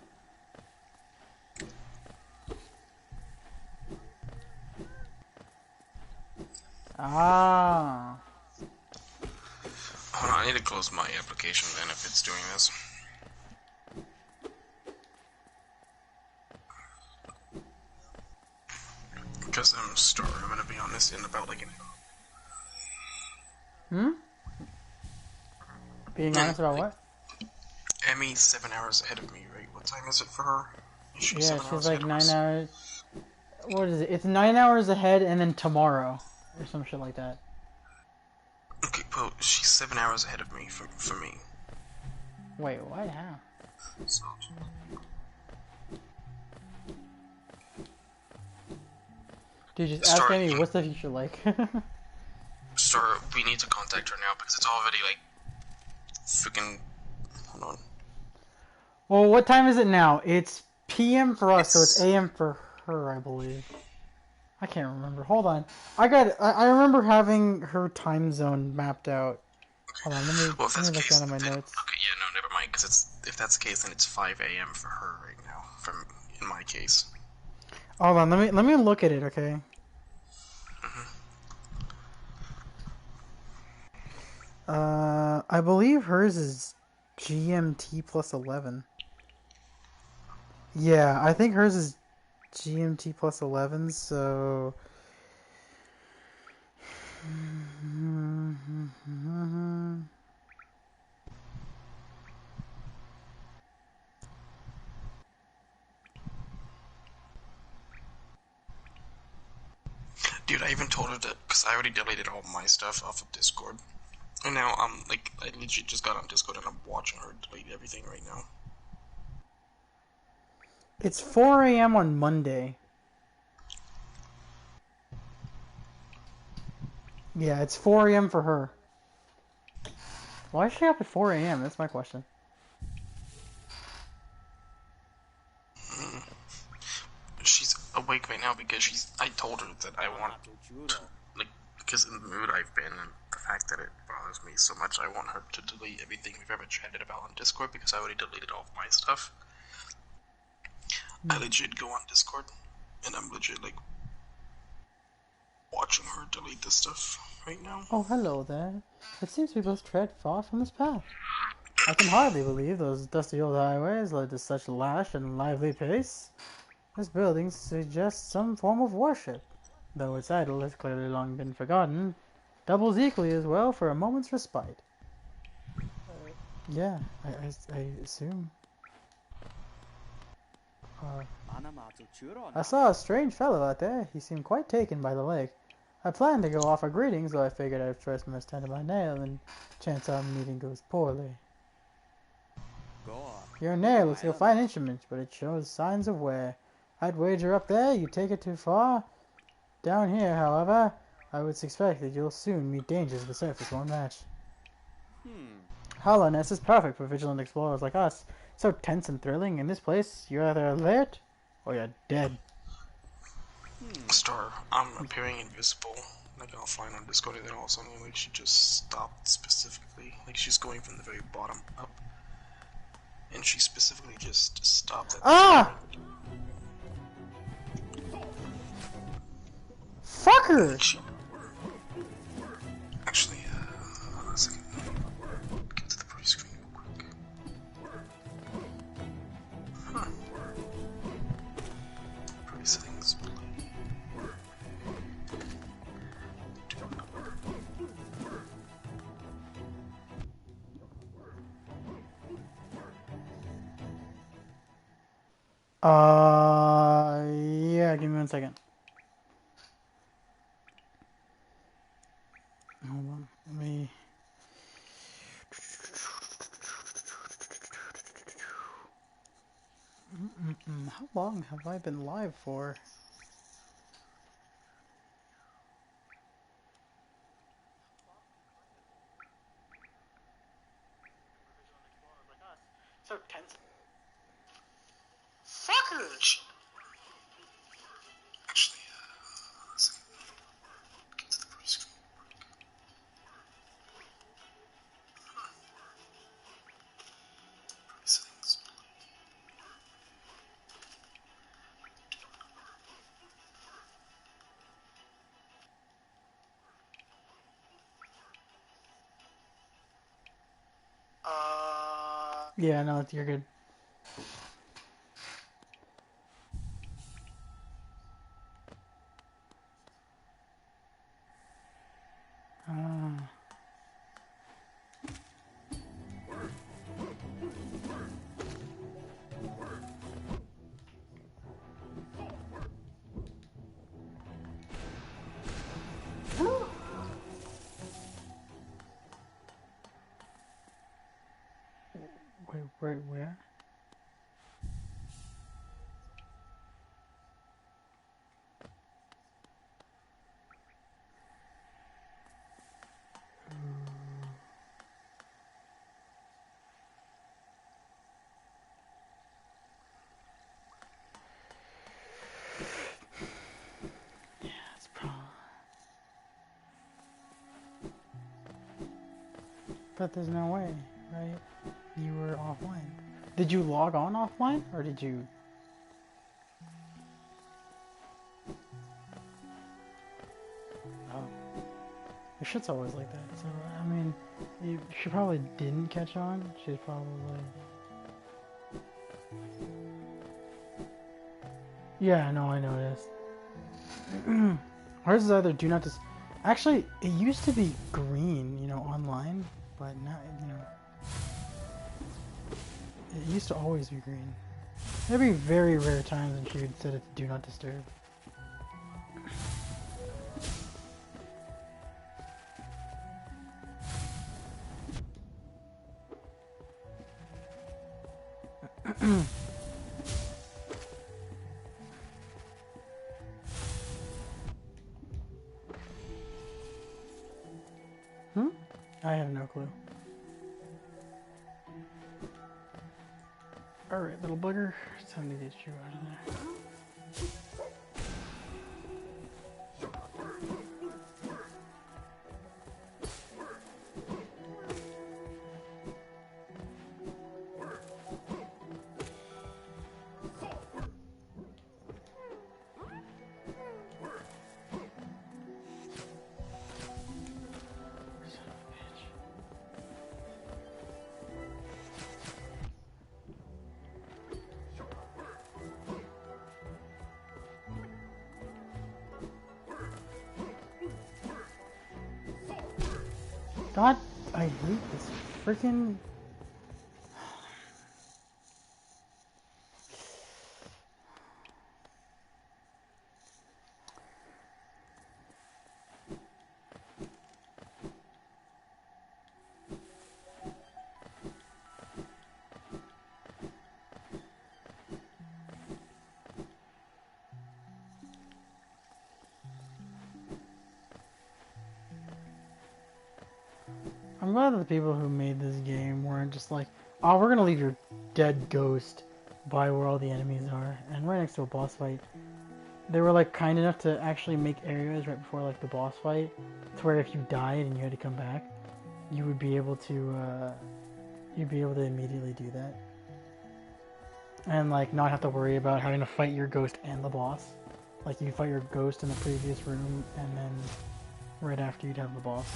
Ah. Hold on, I need to close my application then if it's doing this. Because I'm starting. I'm gonna be on this in about like an Hmm? Being honest about what? Emmy's 7 hours ahead of me, right? What time is it for her? Is she Yeah, 7 she's hours like ahead of 9 us? hours. What is it? It's 9 hours ahead and then tomorrow. Or some shit like that. Okay, well, she's 7 hours ahead of me for me. Wait, what? How? So, Dude, just ask Sorry. Amy what's the future like. Star, we need to contact her now because it's already like freaking. Hold on. Well, what time is it now? It's PM for us, so it's It's- AM for her, I believe. I can't remember. Hold on. I remember having her time zone mapped out. Hold on, Well, if let that's me the look case, down at my then notes. okay, yeah, no, never mind. Because if that's the case, then it's 5 a.m. for her right now. From in my case. Hold on, let me look at it, okay? I believe hers is GMT plus 11. Yeah, I think hers is GMT plus 11, so... Dude, I even told her that because I already deleted all my stuff off of Discord, and now I'm like, I legit just got on Discord and I'm watching her delete everything right now. It's 4 a.m. on Monday. Yeah, it's 4 a.m. for her. Why is she up at 4 a.m.? That's my question. She's awake right now because I told her that I want to, like, because in the mood I've been and the fact that it bothers me so much, I want her to delete everything we've ever chatted about on Discord because I already deleted all of my stuff. I legit go on Discord and I'm legit like watching her delete this stuff right now. Oh, hello there. It seems we both tread far from this path. I can hardly believe those dusty old highways led to such lash and lively pace. This building suggests some form of worship, though its idol has clearly long been forgotten. Doubles equally as well for a moment's respite. Yeah, I assume. I saw a strange fellow out there. He seemed quite taken by the lake. I planned to go offer greetings, though I figured I'd first must tend to my nail, and chance our meeting goes poorly. Your nail looks like a fine instrument, but it shows signs of wear. I'd wager up there you take it too far. Down here, however, I would suspect that you'll soon meet dangers the surface won't match. Hollowness is perfect for vigilant explorers like us. So tense and thrilling. In this place, you're either alert or you're dead. Star, I'm appearing invisible, like offline on Discord, and then all of a sudden, like, she just stopped specifically. Like, she's going from the very bottom up. And she specifically just stopped at Ah! Fucker! Actually, hold on a second. Get to the pretty screen real quick. Huh. Pretty settings play. Yeah, give me 1 second. Hold on, let me... How long have I been live for? So tense. Fucker! Actually, let's see. Get to the pretty screen. Pretty settings play. Yeah, no, you're good. Wait, where? But there's no way, right? You were offline. Did you log on offline, or did you... Oh. Your shit's always like that, so, I mean, she probably didn't catch on. She's probably... Yeah, no, I noticed. Hers is either do not dis... Actually, it used to be green, you know, online, but now, you know... It used to always be green. There'd be very rare times when she would set it to do not disturb. I have no clue. Alright, little bugger. It's time to get you out of there. God, I hate this freaking... I'm glad that the people who made this game weren't just like, oh, we're gonna leave your dead ghost by where all the enemies are, and right next to a boss fight. They were like kind enough to actually make areas right before like the boss fight, to where if you died and you had to come back, you would be able to, immediately do that. And like not have to worry about having to fight your ghost and the boss. Like you fight your ghost in the previous room, and then right after you'd have the boss.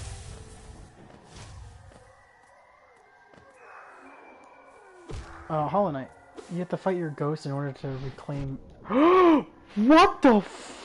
Hollow Knight. You have to fight your ghost in order to reclaim... What the f...